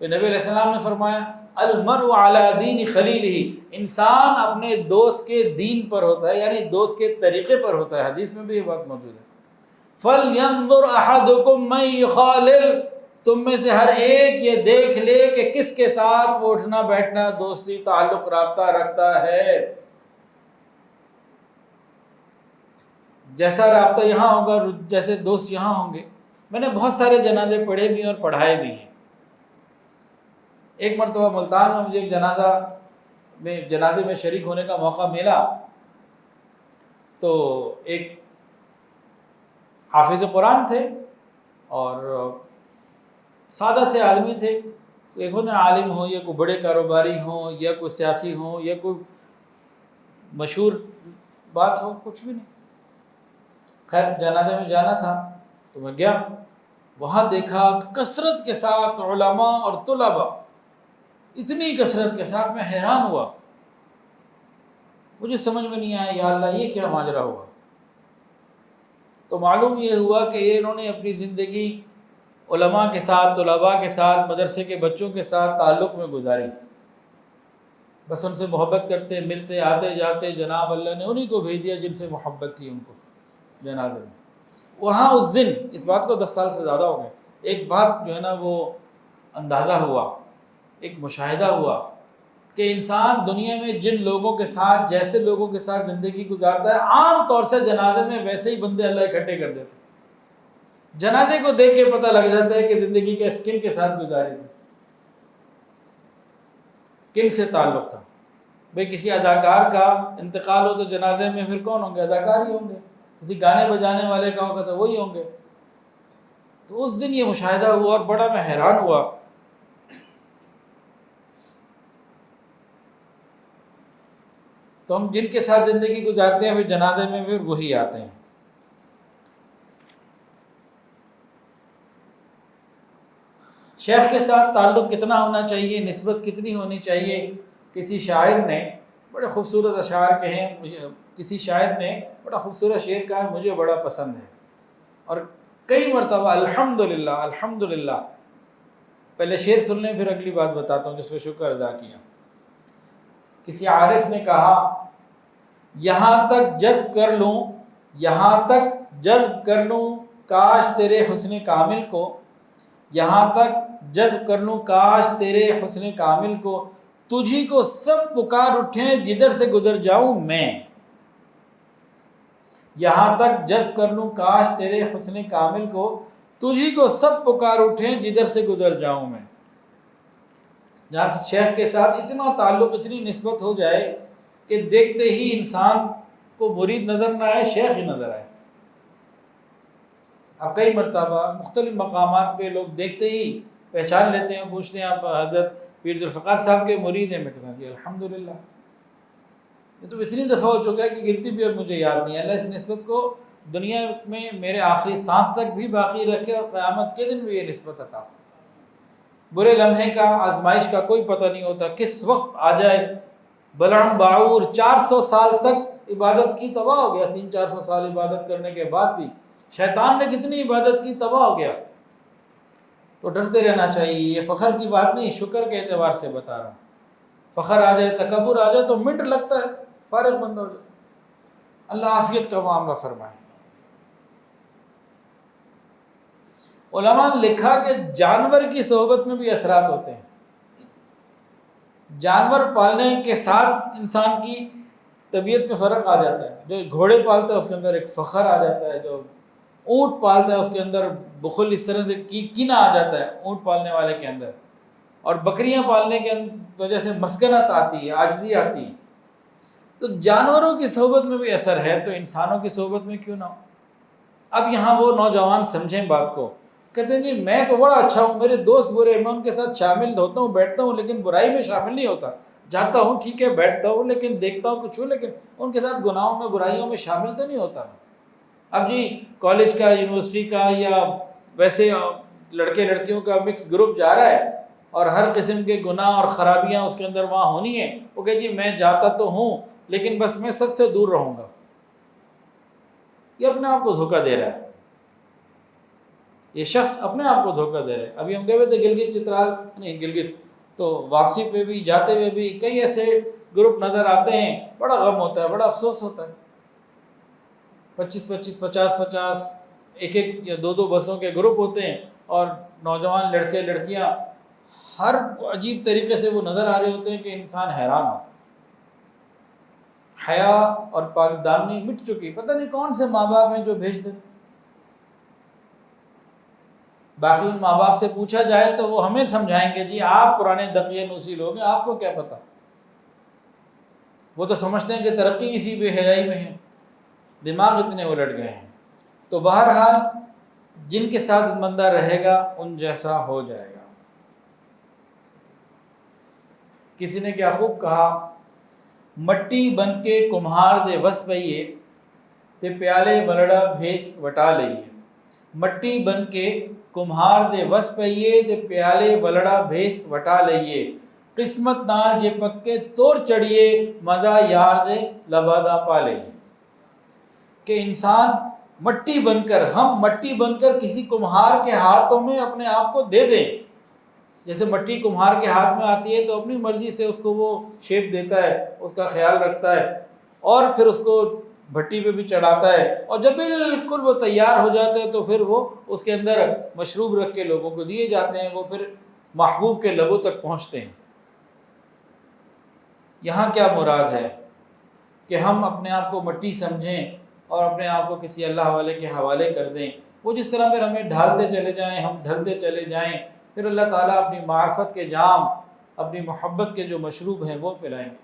پھر نبی علیہ السلام نے فرمایا المرء علی دین خلیلہ، انسان اپنے دوست کے دین پر ہوتا ہے، یعنی دوست کے طریقے پر ہوتا ہے۔ حدیث میں بھی یہ بات موجود ہے۔ فَلْيَنظُرْ أَحَدُكُمْ مَنْ يُخَالِلْ، تم میں سے ہر ایک یہ دیکھ لے کہ کس کے ساتھ وہ اٹھنا بیٹھنا، دوستی، تعلق، رابطہ رکھتا ہے۔ جیسا رابطہ یہاں ہوگا، جیسے دوست یہاں ہوں گے۔ میں نے بہت سارے جنازے پڑھے بھی ہیں اور پڑھائے بھی ہیں۔ ایک مرتبہ ملتان میں مجھے ایک جنازے میں شریک ہونے کا موقع ملا، تو ایک حافظ قرآن تھے اور سادہ سے آدمی تھے، ایک ہونا عالم ہو یا کوئی بڑے کاروباری ہوں یا کوئی سیاسی ہوں یا کوئی مشہور بات ہو، کچھ بھی نہیں۔ خیر جنازے میں جانا تھا تو میں گیا، وہاں دیکھا کثرت کے ساتھ علماء اور طلباء، اتنی کثرت کے ساتھ میں حیران ہوا۔ مجھے سمجھ میں نہیں آیا یا اللہ یہ کیا ماجرا ہوا۔ تو معلوم یہ ہوا کہ انہوں نے اپنی زندگی علماء کے ساتھ، طلباء کے ساتھ، مدرسے کے بچوں کے ساتھ تعلق میں گزاری، بس ان سے محبت کرتے، ملتے، آتے جاتے، جناب اللہ نے انہی کو بھیج دیا جن سے محبت تھی ان کو جنازے میں۔ وہاں اس دن، اس بات کو 10 سال سے زیادہ ہو گئے، ایک بات جو ہے نا وہ اندازہ ہوا، ایک مشاہدہ ہوا کہ انسان دنیا میں جن لوگوں کے ساتھ، جیسے لوگوں کے ساتھ زندگی گزارتا ہے، عام طور سے جنازے میں ویسے ہی بندے اللہ اکٹھے کر دیتے۔ جنازے کو دیکھ کے پتہ لگ جاتا ہے کہ زندگی کا کن کے ساتھ گزاری تھی، کن سے تعلق تھا۔ بھئی کسی اداکار کا انتقال ہو تو جنازے میں پھر کون ہوں گے؟ اداکار ہی ہوں گے۔ کسی گانے بجانے والے کا ہوگا تو وہی ہوں گے۔ تو اس دن یہ مشاہدہ ہوا اور بڑا میں حیران ہوا۔ تو ہم جن کے ساتھ زندگی گزارتے ہیں پھر جنازے میں پھر وہی آتے ہیں۔ شیخ کے ساتھ تعلق کتنا ہونا چاہیے، نسبت کتنی ہونی چاہیے؟ کسی شاعر نے بڑے خوبصورت اشعار کہے، کسی شاعر نے بڑا خوبصورت شعر کہا، مجھے بڑا پسند ہے اور کئی مرتبہ الحمدللہ الحمدللہ۔ پہلے شعر سن لیں پھر اگلی بات بتاتا ہوں جس پہ شکر ادا کیا۔ کسی عارف نے کہا یہاں تک جذب کر لوں، یہاں تک جذب کر لوں کاش تیرے حسن کامل کو، یہاں تک جذب کر لوں کاش تیرے حسن کامل کو، تجھی کو سب پکار اٹھیں جدھر سے گزر جاؤں میں۔ یہاں تک جذب کر لوں کاش تیرے حسن کامل کو، تجھی کو سب پکار اٹھیں جدھر سے گزر جاؤں میں۔ جہاں شیخ کے ساتھ اتنا تعلق، اتنی نسبت ہو جائے کہ دیکھتے ہی انسان کو مرید نظر نہ آئے، شیخ ہی نظر آئے۔ اب کئی مرتبہ مختلف مقامات پہ لوگ دیکھتے ہی پہچان لیتے ہیں، پوچھتے ہیں آپ حضرت پیر ذوالفقار صاحب کے مرید ہیں؟ میں کہتا ہوں جی الحمدللہ۔ یہ تو اتنی دفعہ ہو چکا ہے کہ گنتی بھی اب مجھے یاد نہیں ہے۔ اللہ اس نسبت کو دنیا میں میرے آخری سانس تک بھی باقی رکھے اور قیامت کے دن بھی یہ نسبت عطا فرمائے۔ برے لمحے کا، آزمائش کا کوئی پتہ نہیں ہوتا، کس وقت آ جائے۔ بلعم باعور 400 سال تک عبادت کی، تباہ ہو گیا۔ 300-400 سال عبادت کرنے کے بعد بھی شیطان نے کتنی عبادت کی، تباہ ہو گیا۔ تو ڈرتے رہنا چاہیے۔ یہ فخر کی بات نہیں، شکر کے اعتبار سے بتا رہا ہوں۔ فخر آ جائے، تکبر آ جائے تو منٹ لگتا ہے، فارغ بندہ ہو جائے۔ اللہ عافیت کا معاملہ فرمائے۔ علماء نے لکھا کہ جانور کی صحبت میں بھی اثرات ہوتے ہیں۔ جانور پالنے کے ساتھ انسان کی طبیعت میں فرق آ جاتا ہے۔ جو گھوڑے پالتا ہے اس کے اندر ایک فخر آ جاتا ہے، جو اونٹ پالتا ہے اس کے اندر بخل، اس طرح سے کینہ آ جاتا ہے اونٹ پالنے والے کے اندر، اور بکریاں پالنے کے وجہ سے مسکنت آتی ہے، عاجزی آتی ہے۔ تو جانوروں کی صحبت میں بھی اثر ہے، تو انسانوں کی صحبت میں کیوں نہ ہو؟ اب یہاں وہ نوجوان سمجھیں بات کو کہتے ہیں جی میں تو بڑا اچھا ہوں، میرے دوست برے، میں ان کے ساتھ شامل ہوتا ہوں، بیٹھتا ہوں، لیکن برائی میں شامل نہیں ہوتا، جاتا ہوں ٹھیک ہے، بیٹھتا ہوں، لیکن دیکھتا ہوں کچھ ہوں، لیکن ان کے ساتھ گناہوں میں برائیوں میں شامل تو نہیں ہوتا۔ اب جی کالج کا، یونیورسٹی کا، یا ویسے لڑکے لڑکیوں کا مکس گروپ جا رہا ہے اور ہر قسم کے گناہ اور خرابیاں اس کے اندر وہاں ہونی ہیں، وہ کہ جی میں جاتا تو ہوں لیکن بس میں سب سے دور رہوں گا، یہ اپنے آپ کو دھوکہ دے رہا ہے، یہ شخص اپنے آپ کو دھوکہ دے رہا ہے۔ ابھی ہم گئے ہوئے تھے گلگت چترال، نہیں گلگت، تو واپسی پہ بھی جاتے ہوئے بھی کئی ایسے گروپ نظر آتے ہیں، بڑا غم ہوتا ہے، بڑا افسوس ہوتا ہے، 25 50 ایک ایک یا دو دو بسوں کے گروپ ہوتے ہیں، اور نوجوان لڑکے لڑکیاں ہر عجیب طریقے سے وہ نظر آ رہے ہوتے ہیں کہ انسان حیران ہوتا ہے۔ حیا اور پاک دامنی مٹ چکی، پتہ نہیں کون سے ماں باپ ہیں جو بھیج دیتے۔ باقی ان ماں باپ سے پوچھا جائے تو وہ ہمیں سمجھائیں گے جی آپ پرانے دقیے نوسی لوگ ہیں، آپ کو کیا پتہ، وہ تو سمجھتے ہیں کہ ترقی اسی بے حیائی میں ہے، دماغ اتنے الٹ گئے ہیں۔ تو بہرحال جن کے ساتھ بندہ رہے گا ان جیسا ہو جائے گا۔ کسی نے کیا خوب کہا، مٹی بن کے کمہار دے وس پئیے تے پیالے ولڑا بھیس وٹا لئیے، مٹی بن کے کمہار دے وس پئیے تے پیالے ولڑا بھیس وٹا لئیے، قسمت نال جے پکے توڑ چڑھیے مزہ یار دے لبادہ پا لئیے۔ کہ انسان مٹی بن کر، ہم مٹی بن کر کسی کمہار کے ہاتھوں میں اپنے آپ کو دے دیں، جیسے مٹی کمہار کے ہاتھ میں آتی ہے تو اپنی مرضی سے اس کو وہ شیپ دیتا ہے، اس کا خیال رکھتا ہے، اور پھر اس کو بھٹی پہ بھی چڑھاتا ہے، اور جب بالکل وہ تیار ہو جاتا ہے تو پھر وہ اس کے اندر مشروب رکھ کے لوگوں کو دیے جاتے ہیں، وہ پھر محبوب کے لبوں تک پہنچتے ہیں۔ یہاں کیا مراد ہے کہ ہم اپنے آپ کو مٹی سمجھیں اور اپنے آپ کو کسی اللہ والے کے حوالے کر دیں، وہ جس طرح پھر ہمیں ڈھالتے چلے جائیں، ہم ڈھلتے چلے جائیں، پھر اللہ تعالیٰ اپنی معرفت کے جام، اپنی محبت کے جو مشروب ہیں وہ پلائیں گے۔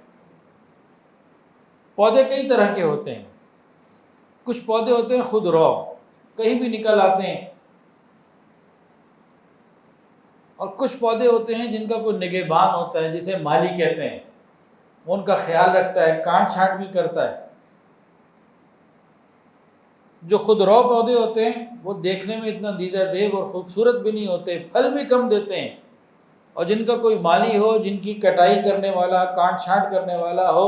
پودے کئی طرح کے ہوتے ہیں، کچھ پودے ہوتے ہیں خود رو، کہیں بھی نکل آتے ہیں، اور کچھ پودے ہوتے ہیں جن کا کوئی نگہبان ہوتا ہے، جسے مالی کہتے ہیں، وہ ان کا خیال رکھتا ہے، کاٹ چھانٹ بھی کرتا ہے۔ جو خود رو پودے ہوتے ہیں وہ دیکھنے میں اتنا دیزہ زیب اور خوبصورت بھی نہیں ہوتے، پھل بھی کم دیتے ہیں، اور جن کا کوئی مالی ہو، جن کی کٹائی کرنے والا، کاٹ چھانٹ کرنے والا ہو،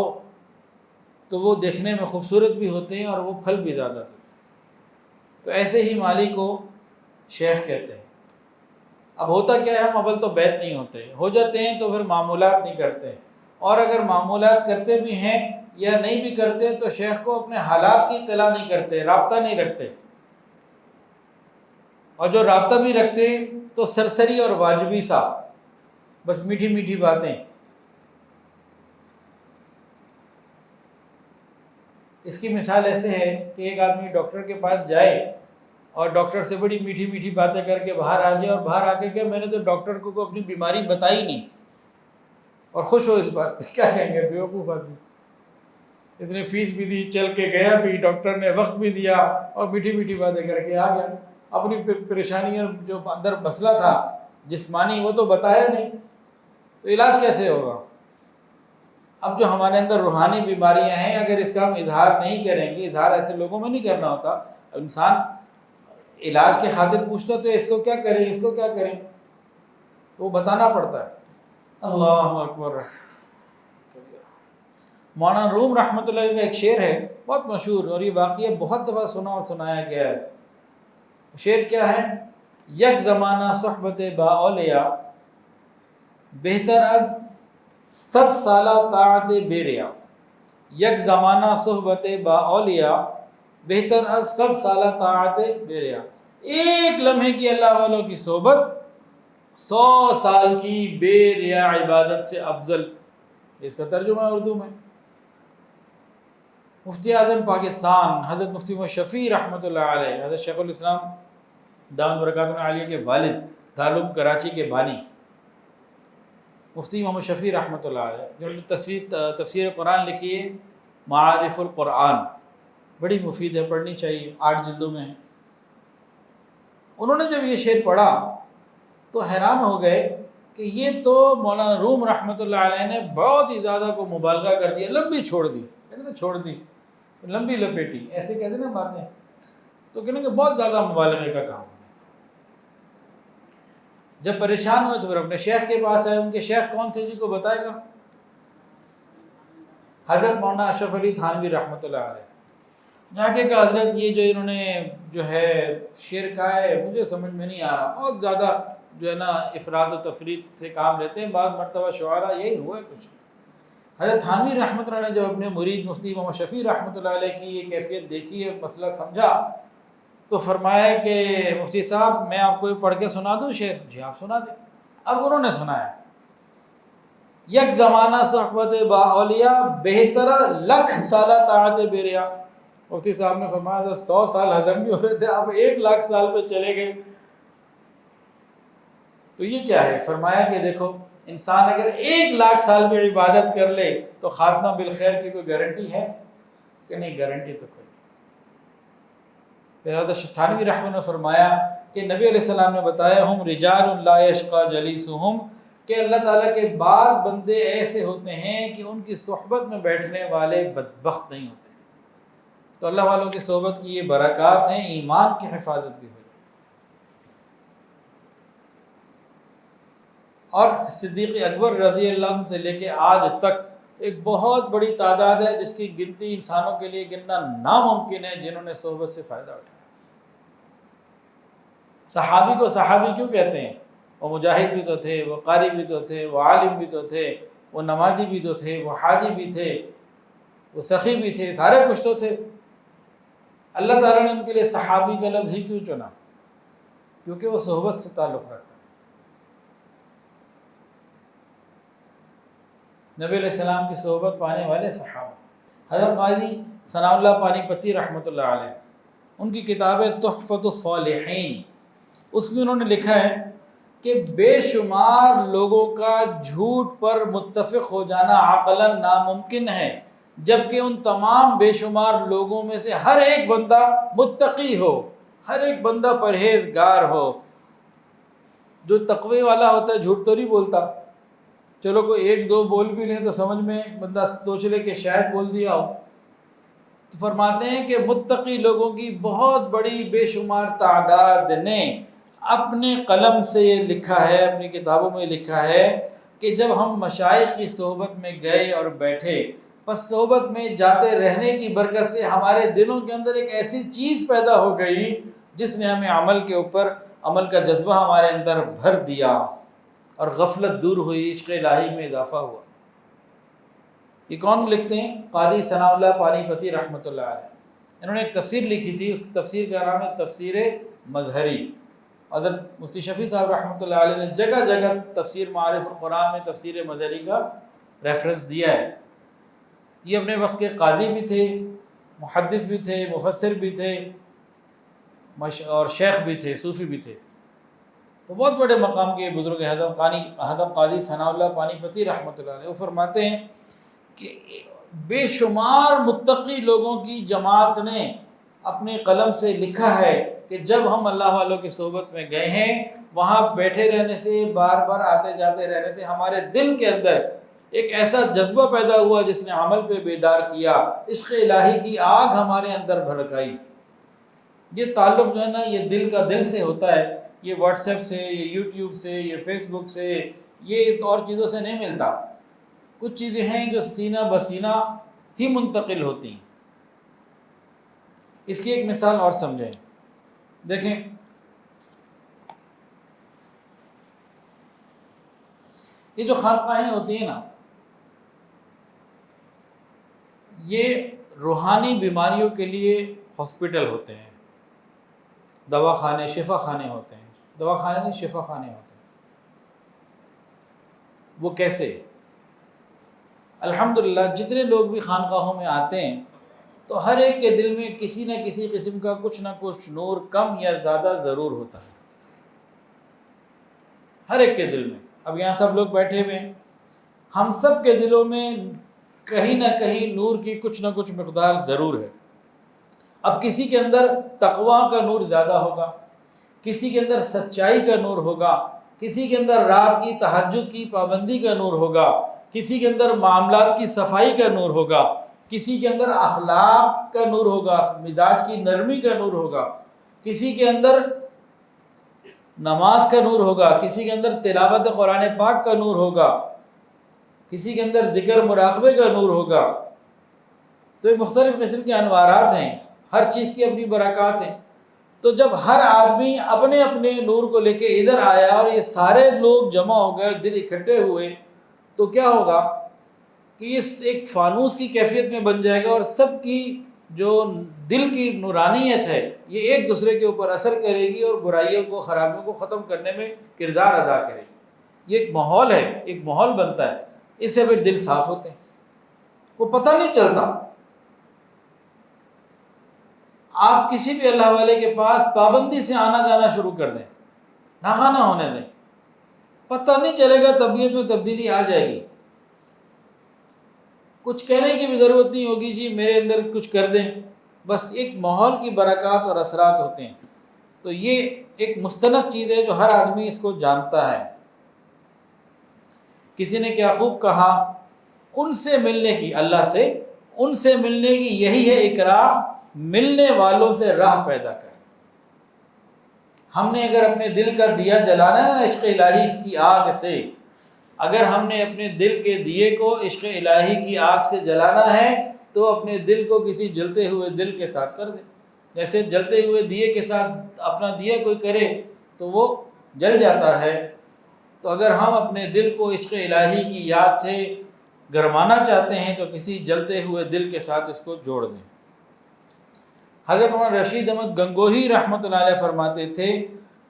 تو وہ دیکھنے میں خوبصورت بھی ہوتے ہیں اور وہ پھل بھی زیادہ دیتے ہیں۔ تو ایسے ہی مالی کو شیخ کہتے ہیں۔ اب ہوتا کیا ہے، ہم اول تو بیعت نہیں ہوتے، ہو جاتے ہیں تو پھر معمولات نہیں کرتے، اور اگر معمولات کرتے بھی ہیں یا نہیں بھی کرتے تو شیخ کو اپنے حالات کی اطلاع نہیں کرتے، رابطہ نہیں رکھتے، اور جو رابطہ بھی رکھتے تو سرسری اور واجبی سا، بس میٹھی میٹھی باتیں۔ اس کی مثال ایسے ہے کہ ایک آدمی ڈاکٹر کے پاس جائے اور ڈاکٹر سے بڑی میٹھی میٹھی باتیں کر کے باہر آ جائے، اور باہر آ کے کہ میں نے تو ڈاکٹر کو اپنی بیماری بتائی نہیں، اور خوش ہو اس بات پہ، کیا کہیں گے، بیوقوف آدمی، اس نے فیس بھی دی، چل کے گیا بھی، ڈاکٹر نے وقت بھی دیا، اور میٹھی میٹھی باتیں کر کے آ گیا، اپنی پریشانیاں جو اندر مسئلہ تھا جسمانی وہ تو بتایا نہیں، تو علاج کیسے ہوگا؟ اب جو ہمارے اندر روحانی بیماریاں ہیں، اگر اس کا ہم اظہار نہیں کریں گے، اظہار ایسے لوگوں میں نہیں کرنا ہوتا، انسان علاج کے خاطر پوچھتا تو اس کو کیا کریں، اس کو کیا کریں، تو وہ بتانا پڑتا ہے۔ اللہ اکبر۔ مولانا روم رحمۃ اللہ علیہ کا ایک شعر ہے بہت مشہور، اور یہ واقعہ بہت دفعہ سنا اور سنایا گیا ہے۔ شعر کیا ہے، یک زمانہ صحبت با اولیاء بہتر از 100 سالہ طاعت بے ریا، یک زمانہ صحبت با اولیاء بہتر از 100 سالہ طاعت بے ریا، ایک لمحے کی اللہ والوں کی صحبت 100 سال کی بے ریا عبادت سے افضل۔ اس کا ترجمہ اردو میں، مفتی اعظم پاکستان حضرت مفتی محمد شفیع رحمۃ اللہ علیہ، حضرت شیخ الاسلام دامت برکاتہ العالیہ کے والد، دارالعلوم کراچی کے بانی مفتی محمد شفیع رحمۃ اللہ علیہ، جنہوں نے تفسیر قرآن لکھی ہے، معارف القرآن، بڑی مفید ہے، پڑھنی چاہیے، 8 جلدوں میں ہے۔ انہوں نے جب یہ شعر پڑھا تو حیران ہو گئے کہ یہ تو مولانا روم رحمۃ اللہ علیہ نے بہت ہی زیادہ کو مبالغہ کر دیا، لمبی چھوڑ دی، کہتے نا چھوڑ دی، لمبی لپیٹی، ایسے کہتے نا باتیں، تو کہنے کہ بہت زیادہ مبالغے کا کام۔ جب پریشان ہوئے تو پھر اپنے شیخ کے پاس آئے، ان کے شیخ کون تھے جی کو بتائے گا؟ حضرت مولانا اشرف علی تھانوی رحمۃ اللہ علیہ۔ جا کے کہا حضرت یہ جو انہوں نے جو ہے شعر کہا ہے مجھے سمجھ میں نہیں آ رہا، بہت زیادہ جو ہے نا افراد و تفرید سے کام لیتے ہیں، بعض مرتبہ شعراء یہی ہوا ہے کچھ۔ حضرت تھانوی رحمۃ اللہ علیہ جب اپنے مرید مفتی محمد شفیع رحمۃ اللہ علیہ کی یہ کیفیت دیکھی ہے، مسئلہ سمجھا، تو فرمایا کہ مفتی صاحب میں آپ کو پڑھ کے سنا دوں شعر؟ جی آپ سنا دیں۔ اب انہوں نے سنایا، یک زمانہ صحبت با اولیاء بہتر لکھ سالہ طاعت بے ریا۔ مفتی صاحب نے فرمایا تھا 100 سال ہضم نہیں ہو رہے تھے، آپ 1 لاکھ سال پہ چلے گئے۔ تو یہ کیا ہے؟ فرمایا کہ دیکھو انسان اگر 1 لاکھ سال پہ عبادت کر لے تو خاتمہ بالخیر کی کوئی گارنٹی ہے کہ نہیں؟ گارنٹی تو کوئی نہیں۔ پھر حضرت تھانوی رحمۃ نے فرمایا کہ نبی علیہ السلام نے بتایا ہم رجال لا یشقى جلیسہم، کہ اللہ تعالیٰ کے بعض بندے ایسے ہوتے ہیں کہ ان کی صحبت میں بیٹھنے والے بدبخت نہیں ہوتے۔ تو اللہ والوں کی صحبت کی یہ برکات ہیں، ایمان کی حفاظت بھی ہو جاتی ہے۔ اور صدیق اکبر رضی اللہ عنہ سے لے کے آج تک ایک بہت بڑی تعداد ہے جس کی گنتی انسانوں کے لیے گننا ناممکن ہے جنہوں نے صحبت سے فائدہ اٹھایا۔ صحابی کو صحابی کیوں کہتے ہیں؟ وہ مجاہد بھی تو تھے، وہ قاری بھی تو تھے، وہ عالم بھی تو تھے، وہ نمازی بھی تو تھے، وہ حاجی بھی تھے، وہ سخی بھی تھے، سارے کچھ تو تھے۔ اللہ تعالیٰ نے ان کے لیے صحابی کا لفظ ہی کیوں چنا؟ کیونکہ وہ صحبت سے تعلق رکھتا ہے۔ نبی علیہ السلام کی صحبت پانے والے صحابہ۔ حضرت قاضی ثناء اللہ پانی پتی رحمۃ اللہ علیہ، ان کی کتاب ہے تحفۃ الصالحین، اس میں انہوں نے لکھا ہے کہ بے شمار لوگوں کا جھوٹ پر متفق ہو جانا عقلاً ناممکن ہے، جبکہ ان تمام بے شمار لوگوں میں سے ہر ایک بندہ متقی ہو، ہر ایک بندہ پرہیزگار ہو۔ جو تقوی والا ہوتا ہے جھوٹ تو نہیں بولتا، چلو کوئی 1-2 بول بھی لیں تو سمجھ میں بندہ سوچ لے کہ شاید بول دیا ہو۔ تو فرماتے ہیں کہ متقی لوگوں کی بہت بڑی بے شمار تعداد نے اپنے قلم سے یہ لکھا ہے، اپنی کتابوں میں لکھا ہے کہ جب ہم مشائخ کی صحبت میں گئے اور بیٹھے، پس صحبت میں جاتے رہنے کی برکت سے ہمارے دلوں کے اندر ایک ایسی چیز پیدا ہو گئی جس نے ہمیں عمل کا جذبہ ہمارے اندر بھر دیا، اور غفلت دور ہوئی، عشق الہی میں اضافہ ہوا۔ یہ کون لکھتے ہیں؟ قاضی ثناء اللہ پانی پتی رحمۃ اللہ علیہ۔ انہوں نے ایک تفسیر لکھی تھی، اس تفسیر کا نام ہے تفسیر مظہری۔ حضرت مفتی شفیع صاحب رحمۃ اللہ علیہ نے جگہ جگہ تفسیر معارف القرآن میں تفسیر مظہری کا ریفرنس دیا ہے۔ یہ اپنے وقت کے قاضی بھی تھے، محدث بھی تھے، مفسر بھی تھے، اور شیخ بھی تھے، صوفی بھی تھے۔ تو بہت بڑے مقام کے بزرگ حضرت قاضی ثناء اللہ پانی پتی رحمۃ اللہ علیہ، وہ فرماتے ہیں کہ بے شمار متقی لوگوں کی جماعت نے اپنے قلم سے لکھا ہے کہ جب ہم اللہ والوں کی صحبت میں گئے ہیں، وہاں بیٹھے رہنے سے، بار بار آتے جاتے رہنے سے ہمارے دل کے اندر ایک ایسا جذبہ پیدا ہوا جس نے عمل پہ بیدار کیا، عشق الہی کی آگ ہمارے اندر بھڑکائی۔ یہ تعلق جو ہے نا یہ دل کا دل سے ہوتا ہے، یہ واٹس ایپ سے، یہ یوٹیوب سے، یہ فیس بک سے، یہ اور چیزوں سے نہیں ملتا۔ کچھ چیزیں ہیں جو سینہ بسینہ ہی منتقل ہوتی ہیں۔ اس کی ایک مثال اور سمجھیں، دیکھیں یہ جو خانقاہیں ہوتی ہیں نا، یہ روحانی بیماریوں کے لیے ہاسپٹل ہوتے ہیں، دواخانے، شفا خانے ہوتے ہیں، دواخانے نہیں شفا خانے ہوتے ہیں۔ وہ کیسے؟ الحمدللہ جتنے لوگ بھی خانقاہوں میں آتے ہیں تو ہر ایک کے دل میں کسی نہ کسی قسم کا کچھ نہ کچھ نور کم یا زیادہ ضرور ہوتا ہے، ہر ایک کے دل میں۔ اب یہاں سب لوگ بیٹھے ہوئے ہیں، ہم سب کے دلوں میں کہیں نہ کہیں نور کی کچھ نہ کچھ مقدار ضرور ہے۔ اب کسی کے اندر تقویٰ کا نور زیادہ ہوگا، کسی کے اندر سچائی کا نور ہوگا، کسی کے اندر رات کی تہجد کی پابندی کا نور ہوگا، کسی کے اندر معاملات کی صفائی کا نور ہوگا، کسی کے اندر اخلاق کا نور ہوگا، مزاج کی نرمی کا نور ہوگا، کسی کے اندر نماز کا نور ہوگا، کسی کے اندر تلاوت قرآن پاک کا نور ہوگا، کسی کے اندر ذکر مراقبے کا نور ہوگا۔ تو یہ مختلف قسم کے انوارات ہیں، ہر چیز کی اپنی برکات ہیں۔ تو جب ہر آدمی اپنے اپنے نور کو لے کے ادھر آیا اور یہ سارے لوگ جمع ہو گئے، دل اکٹھے ہوئے، تو کیا ہوگا کہ یہ ایک فانوس کی کیفیت میں بن جائے گا، اور سب کی جو دل کی نورانیت ہے یہ ایک دوسرے کے اوپر اثر کرے گی اور برائیوں کو، خرابیوں کو ختم کرنے میں کردار ادا کرے گی۔ یہ ایک ماحول ہے، ایک ماحول بنتا ہے، اس سے پھر دل صاف ہوتے ہیں، وہ پتہ نہیں چلتا۔ آپ کسی بھی اللہ والے کے پاس پابندی سے آنا جانا شروع کر دیں، ناخواہ ہونے دیں، پتہ نہیں چلے گا، طبیعت میں تبدیلی آ جائے گی۔ کچھ کہنے کی بھی ضرورت نہیں ہوگی، جی میرے اندر کچھ کر دیں، بس ایک ماحول کی برکات اور اثرات ہوتے ہیں۔ تو یہ ایک مستند چیز ہے جو ہر آدمی اس کو جانتا ہے۔ کسی نے کیا خوب کہا، ان سے ملنے کی، اللہ سے ان سے ملنے کی یہی ہے اقرا، ملنے والوں سے راہ پیدا کر۔ ہم نے اگر اپنے دل کا دیا جلانا ہے نا عشق الہی اس کی آگ سے، اگر ہم نے اپنے دل کے دیے کو عشق الہی کی آگ سے جلانا ہے تو اپنے دل کو کسی جلتے ہوئے دل کے ساتھ کر دیں۔ جیسے جلتے ہوئے دیے کے ساتھ اپنا دیا کوئی کرے تو وہ جل جاتا ہے، تو اگر ہم اپنے دل کو عشق الہی کی یاد سے گرمانا چاہتے ہیں تو کسی جلتے ہوئے دل کے ساتھ اس کو جوڑ دیں۔ حضرت مولانا رشید احمد گنگوہی رحمۃ اللہ علیہ فرماتے تھے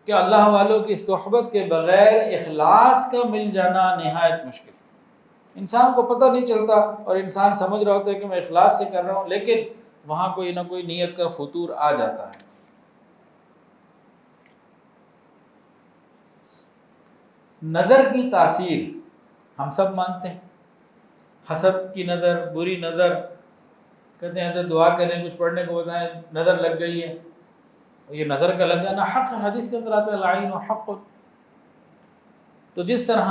کہ اللہ والوں کی صحبت کے بغیر اخلاص کا مل جانا نہایت مشکل۔ انسان کو پتہ نہیں چلتا اور انسان سمجھ رہا ہوتا ہے کہ میں اخلاص سے کر رہا ہوں، لیکن وہاں کوئی نہ کوئی نیت کا فتور آ جاتا ہے۔ نظر کی تاثیر ہم سب مانتے ہیں، حسد کی نظر، بری نظر، کہتے ہیں حضرت دعا کریں، کچھ پڑھنے کو بتائیں، نظر لگ گئی ہے، یہ نظر کا لگ جانا حق ہے، حدیث کے اندر آتا ہے العین حق۔ تو جس طرح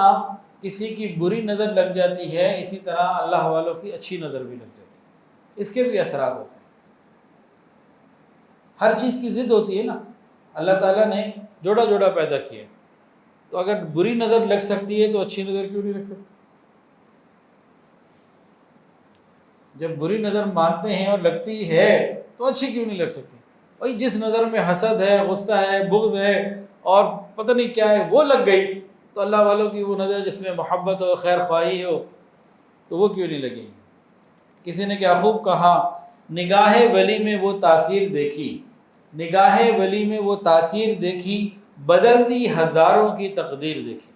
کسی کی بری نظر لگ جاتی ہے، اسی طرح اللہ والوں کی اچھی نظر بھی لگ جاتی ہے، اس کے بھی اثرات ہوتے ہیں۔ ہر چیز کی ضد ہوتی ہے نا، اللہ تعالیٰ نے جوڑا جوڑا پیدا کیا، تو اگر بری نظر لگ سکتی ہے تو اچھی نظر کیوں نہیں لگ سکتی؟ جب بری نظر مانتے ہیں اور لگتی ہے تو اچھی کیوں نہیں لگ سکتی؟ بھائی جس نظر میں حسد ہے، غصہ ہے، بغض ہے اور پتہ نہیں کیا ہے وہ لگ گئی، تو اللہ والوں کی وہ نظر جس میں محبت ہو، خیر خواہی ہو، تو وہ کیوں نہیں لگی؟ کسی نے کیا خوب کہا، نگاہ ولی میں وہ تاثیر دیکھی، نگاہ ولی میں وہ تاثیر دیکھی، بدلتی ہزاروں کی تقدیر دیکھی۔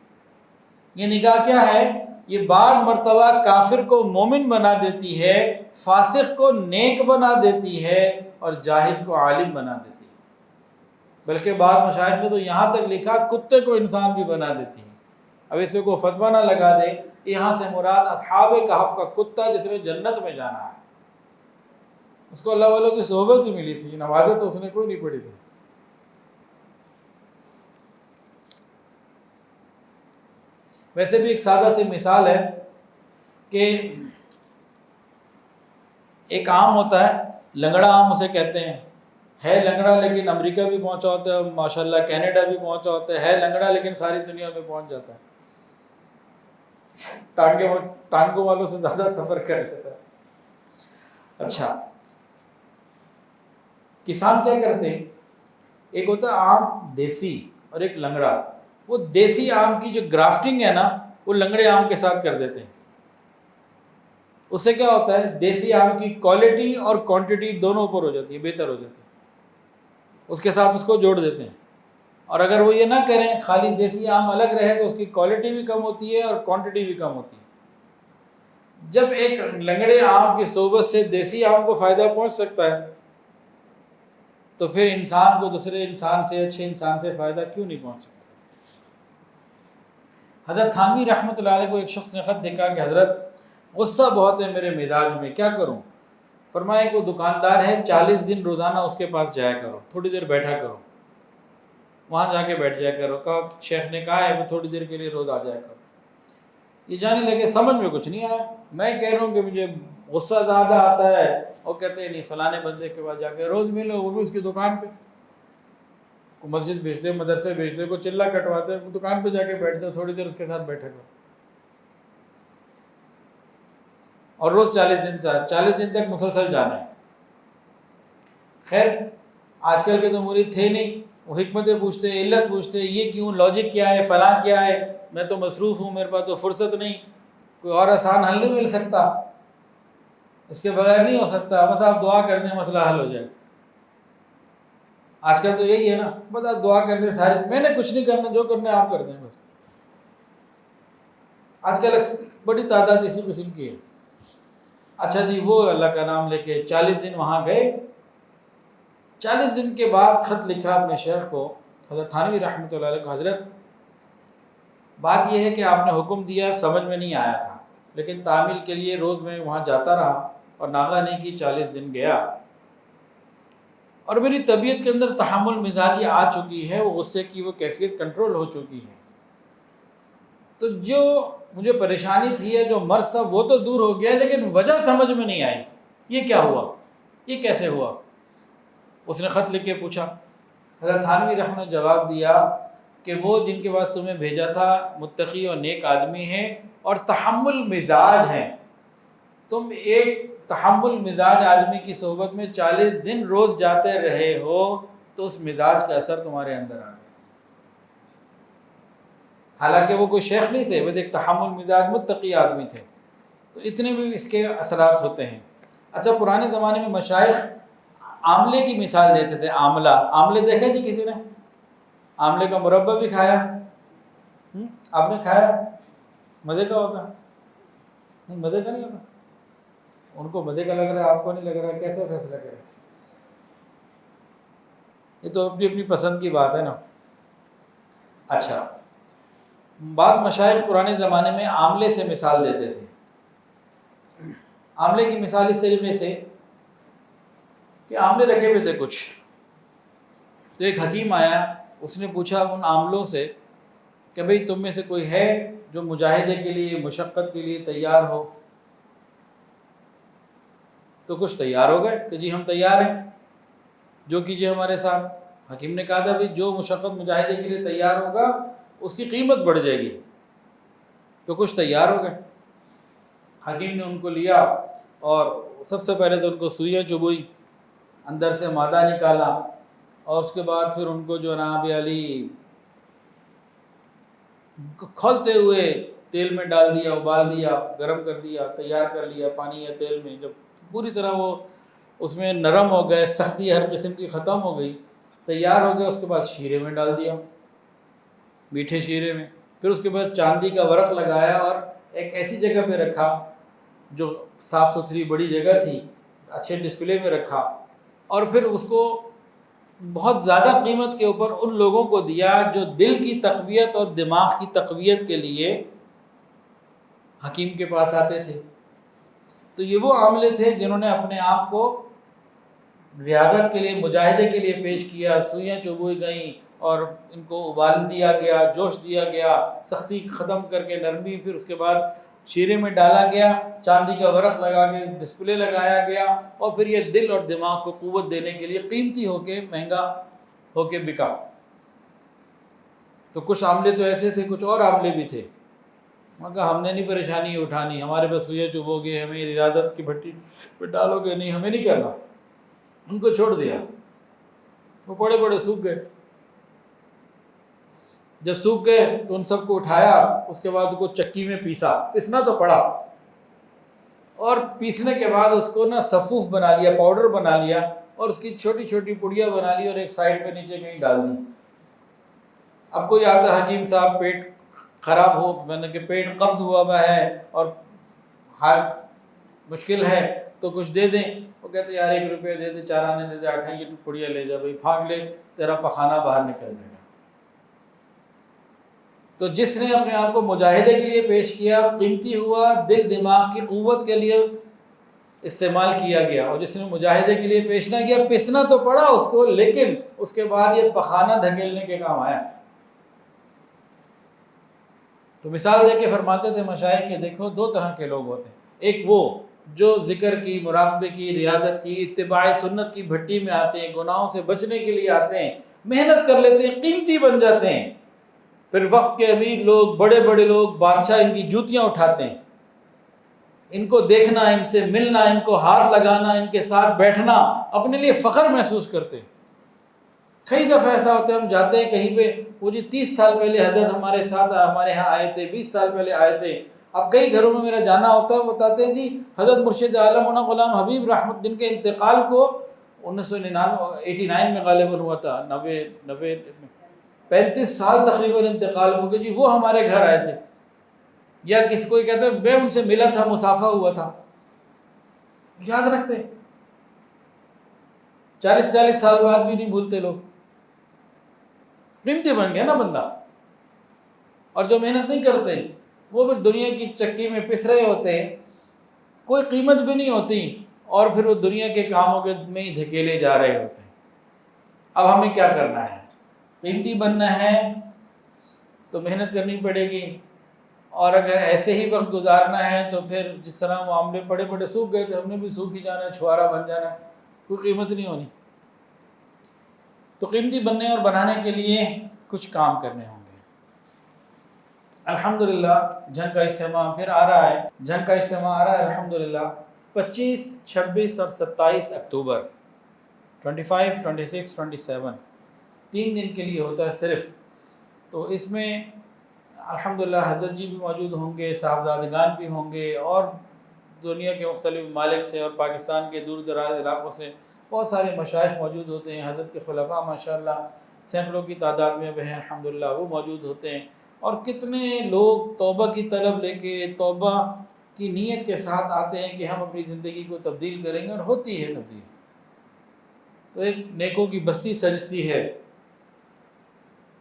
یہ نگاہ کیا ہے؟ یہ بعض مرتبہ کافر کو مومن بنا دیتی ہے، فاسق کو نیک بنا دیتی ہے اور جاہل کو عالم بنا دیتی ہے، بلکہ بعض مشائخ نے تو یہاں تک لکھا کتے کو انسان بھی بنا دیتی ہے۔ اب اسے کو فتویٰ نہ لگا دے، یہاں سے مراد اصحاب کہف کا کتا جس نے جنت میں جانا ہے، اس کو اللہ والوں کی صحبت ہی ملی تھی، نمازیں تو اس نے کوئی نہیں پڑھی تھی۔ ویسے بھی ایک سادہ سی مثال ہے کہ ایک آم ہوتا ہے، لنگڑا آم اسے کہتے ہیں، ہے لنگڑا لیکن امریکہ بھی پہنچا ہوتا ہے، ماشاءاللہ کینیڈا بھی پہنچا ہوتا ہے لنگڑا لیکن ساری دنیا میں پہنچ جاتا ہے، ٹانگوں والوں سے زیادہ سفر کر لیتا ہے۔ اچھا، کسان کیا کرتے ہیں، ایک ہوتا ہے آم دیسی اور ایک لنگڑا، وہ دیسی آم کی جو گرافٹنگ ہے نا وہ لنگڑے آم کے ساتھ کر دیتے ہیں۔ اس سے کیا ہوتا ہے، دیسی آم کی کوالٹی اور کوانٹٹی دونوں اوپر ہو جاتی ہے، بہتر ہو جاتی ہے، اس کے ساتھ اس کو جوڑ دیتے ہیں۔ اور اگر وہ یہ نہ کریں، خالی دیسی آم الگ رہے تو اس کی کوالٹی بھی کم ہوتی ہے اور کوانٹٹی بھی کم ہوتی ہے۔ جب ایک لنگڑے آم کی صحبت سے دیسی آم کو فائدہ پہنچ سکتا ہے تو پھر انسان کو دوسرے انسان سے، اچھے انسان سے فائدہ کیوں نہیں پہنچ سکتا؟ حضرت تھانوی رحمۃ اللہ علیہ کو ایک شخص نے خط لکھا کہ حضرت غصہ بہت ہے میرے مزاج میں، کیا کروں؟ فرمایا کہ وہ دکاندار ہے، 40 دن روزانہ اس کے پاس جایا کرو، تھوڑی دیر بیٹھا کرو، وہاں جا کے بیٹھ جایا کرو. کہا شیخ نے کہا ہے میں تھوڑی دیر کے لیے روز آ جایا کرو. یہ جانے لگے, سمجھ میں کچھ نہیں آیا. میں کہہ رہا ہوں کہ مجھے غصہ زیادہ آتا ہے, اور کہتے ہیں نہیں فلانے بندے کے پاس جا کے روز ملو, وہ بھی اس کی دکان پہ, کو مسجد بھیجتے مدرسے بھیجتے کو چلہ کٹواتے, دکان پہ جا کے بیٹھ جاؤ, تھوڑی دیر اس کے ساتھ بیٹھے گا. اور روز 40 دن تک مسلسل جانا ہے. خیر آج کل کے تو مرید تھے نہیں, وہ حکمتیں پوچھتے, علت پوچھتے, یہ کیوں, لاجک کیا ہے, فلاں کیا ہے, میں تو مصروف ہوں, میرے پاس تو فرصت نہیں, کوئی اور آسان حل نہیں مل سکتا, اس کے بغیر نہیں ہو سکتا, بس آپ دعا کر دیں مسئلہ حل ہو جائے. آج کل تو یہی ہے نا, بس آپ دعا کر دیں ساری, میں نے کچھ نہیں کرنا, جو کرنا ہے آپ کر دیں بس. آج کل بڑی تعداد اسی قسم کی ہے. اچھا جی, وہ اللہ کا نام لے کے 40 دن وہاں گئے. 40 دن کے بعد خط لکھا اپنے شیخ کو, حضرت تھانوی رحمۃ اللہ علیہ کو, حضرت بات یہ ہے کہ آپ نے حکم دیا, سمجھ میں نہیں آیا تھا, لیکن تعمیل کے لیے روز میں وہاں جاتا رہا, اور ناغہ نہیں کی 40 دن گیا, اور میری طبیعت کے اندر تحمل مزاجی آ چکی ہے, وہ غصے کی وہ کیفیت کنٹرول ہو چکی ہے. تو جو مجھے پریشانی تھی ہے, جو مرض تھا وہ تو دور ہو گیا, لیکن وجہ سمجھ میں نہیں آئی, یہ کیا ہوا, یہ کیسے ہوا. اس نے خط لکھ کے پوچھا. حضرت تھانوی رحمۃ نے جواب دیا کہ وہ جن کے پاس تمہیں بھیجا تھا متقی اور نیک آدمی ہیں اور تحمل مزاج ہیں. تم ایک تحمل مزاج آدمی کی صحبت میں 40 دن روز جاتے رہے ہو, تو اس مزاج کا اثر تمہارے اندر آ گیا. حالانکہ وہ کوئی شیخ نہیں تھے, بس ایک تحمل مزاج متقی آدمی تھے. تو اتنے بھی اس کے اثرات ہوتے ہیں. اچھا, پرانے زمانے میں مشائخ آملے کی مثال دیتے تھے. آملے دیکھے جی کسی نے؟ آملے کا مربع بھی کھایا؟ آپ نے کھایا؟ مزے کا ہوتا نہیں, مزے کا نہیں ہوتا. ان کو مزے کا لگ رہا ہے, آپ کو نہیں لگ رہا, کیسے فیصلہ کریں؟ یہ تو اپنی اپنی پسند کی بات ہے نا. اچھا, بعض مشائخ پرانے زمانے میں آملے سے مثال دیتے تھے. آملے کی مثال اس طریقے سے کہ آملے رکھے ہوئے تھے کچھ, تو ایک حکیم آیا, اس نے پوچھا ان آملوں سے کہ بھئی تم میں سے کوئی ہے جو مجاہدے کے لیے, مشقت کے لیے تیار ہو؟ تو کچھ تیار ہو گئے کہ جی ہم تیار ہیں, جو کیجئے ہمارے ساتھ. حکیم نے کہا تھا بھئی جو مشقت مجاہدے کے لیے تیار ہوگا اس کی قیمت بڑھ جائے گی. تو کچھ تیار ہو گئے. حکیم نے ان کو لیا اور سب سے پہلے تو ان کو سوئیاں چبھوئی, اندر سے مادہ نکالا, اور اس کے بعد پھر ان کو جو جناب علی کھولتے ہوئے تیل میں ڈال دیا, ابال دیا, گرم کر دیا, تیار کر لیا پانی یا تیل میں. جب پوری طرح وہ اس میں نرم ہو گئے, سختی ہر قسم کی ختم ہو گئی, تیار ہو گئے, اس کے بعد شیرے میں ڈال دیا, میٹھے شیرے میں. پھر اس کے بعد چاندی کا ورق لگایا اور ایک ایسی جگہ پہ رکھا جو صاف ستھری بڑی جگہ تھی, اچھے ڈسپلے میں رکھا, اور پھر اس کو بہت زیادہ قیمت کے اوپر ان لوگوں کو دیا جو دل کی تقویت اور دماغ کی تقویت کے لیے حکیم کے پاس آتے تھے. تو یہ وہ عاملے تھے جنہوں نے اپنے آپ کو ریاضت کے لیے, مجاہدے کے لیے پیش کیا. سوئیاں چبوئی گئیں اور ان کو ابال دیا گیا, جوش دیا گیا, سختی ختم کر کے نرمی, پھر اس کے بعد شیرے میں ڈالا گیا, چاندی کا ورق لگا کے ڈسپلے لگایا گیا, اور پھر یہ دل اور دماغ کو قوت دینے کے لیے قیمتی ہو کے, مہنگا ہو کے بکا. تو کچھ عاملے تو ایسے تھے, کچھ اور عاملے بھی تھے. مگر ہم نے نہیں پریشانی اٹھانی, ہمارے پاس سوئیاں چبھو گے, ہمیں ریاضت کی بھٹی پہ ڈالو گے, نہیں ہمیں نہیں کرنا. ان کو چھوڑ دیا, وہ بڑے بڑے سوکھ گئے. جب سوکھ گئے تو ان سب کو اٹھایا, اس کے بعد کو چکی میں پیسنا تو پڑا, اور پیسنے کے بعد اس کو نا صفوف بنا لیا, پاؤڈر بنا لیا, اور اس کی چھوٹی چھوٹی پڑیاں بنا لی اور ایک سائڈ پہ نیچے کہیں ڈال دی. اب کوئی آتا حکیم صاحب پیٹ خراب ہو, میں نے کہ پیٹ قبض ہوا ہے اور حال مشکل ہے تو کچھ دے دیں. وہ کہتے یار 1 روپیہ دے دے, 4 آنے دے دے, 8 آنے, یہ تو پڑیا لے جا بھائی, پھاگ لے, تیرا پخانہ باہر نکل جائے گا. تو جس نے اپنے آپ کو مجاہدے کے لیے پیش کیا, قیمتی ہوا, دل دماغ کی قوت کے لیے استعمال کیا گیا، اور جس نے مجاہدے کے لیے پیشنا کیا، پسنا تو پڑا اس کو، لیکن اس کے بعد یہ پخانہ دھکیلنے کے کام آیا۔ تو مثال دے کے فرماتے تھے مشائخ کہ دیکھو دو طرح کے لوگ ہوتے ہیں، ایک وہ جو ذکر کی، مراقبے کی، ریاضت کی، اتباع سنت کی بھٹی میں آتے ہیں، گناہوں سے بچنے کے لیے آتے ہیں، محنت کر لیتے ہیں، قیمتی بن جاتے ہیں، پھر وقت کے امیر لوگ، بڑے بڑے لوگ، بادشاہ ان کی جوتیاں اٹھاتے ہیں، ان کو دیکھنا، ان سے ملنا، ان کو ہاتھ لگانا، ان کے ساتھ بیٹھنا، اپنے لیے فخر محسوس کرتے ہیں۔ کئی دفعہ ایسا ہوتا ہے ہم جاتے ہیں کہیں پہ، وہ جی 30 سال پہلے حضرت ہمارے ساتھ ہمارے ہاں آئے تھے، 20 سال پہلے آئے تھے۔ اب کئی گھروں میں میرا جانا ہوتا ہے، بتاتے ہیں جی حضرت مرشد عالم مولانا غلام حبیب رحمت، جن کے انتقال کو 1989 میں غالباً ہوا تھا، 35 سال تقریباً انتقال ہو گئے جی، وہ ہمارے گھر آئے تھے۔ یا کسی کوئی کہتا ہے میں ان سے ملا تھا، مصافحہ ہوا تھا، یاد رکھتے 40 سال بعد بھی نہیں بھولتے لوگ۔ قیمتی بن گیا نا بندہ۔ اور جو محنت نہیں کرتے وہ پھر دنیا کی چکی میں پس رہے ہوتے ہیں، کوئی قیمت بھی نہیں ہوتی، اور پھر وہ دنیا کے کاموں کے میں ہی دھکیلے جا رہے ہوتے ہیں۔ اب ہمیں کیا کرنا ہے؟ قیمتی بننا ہے تو محنت کرنی پڑے گی، اور اگر ایسے ہی وقت گزارنا ہے تو پھر جس طرح معاملے پڑے پڑے سوکھ گئے تھے، ہم نے بھی سوکھ ہی جانا ہے، چھوارا بن جانا ہے، کوئی قیمت نہیں ہونی۔ تو قیمتی بننے اور بنانے کے لیے کچھ کام کرنے ہوں گے۔ الحمدللہ جنگ کا اجتماع پھر آ رہا ہے، جنگ کا اجتماع آ رہا ہے الحمدللہ 25، 26 اور 27 اکتوبر، 25، 26، 27، 3 دن کے لیے ہوتا ہے صرف۔ تو اس میں الحمدللہ حضرت جی بھی موجود ہوں گے، صاحبزادگان بھی ہوں گے، اور دنیا کے مختلف ممالک سے اور پاکستان کے دور دراز علاقوں سے بہت سارے مشائخ موجود ہوتے ہیں، حضرت کے خلفاء ماشاءاللہ سینکڑوں کی تعداد میں ہیں الحمدللہ، وہ موجود ہوتے ہیں، اور کتنے لوگ توبہ کی طلب لے کے، توبہ کی نیت کے ساتھ آتے ہیں کہ ہم اپنی زندگی کو تبدیل کریں گے، اور ہوتی ہے تبدیل۔ تو ایک نیکوں کی بستی سجتی ہے،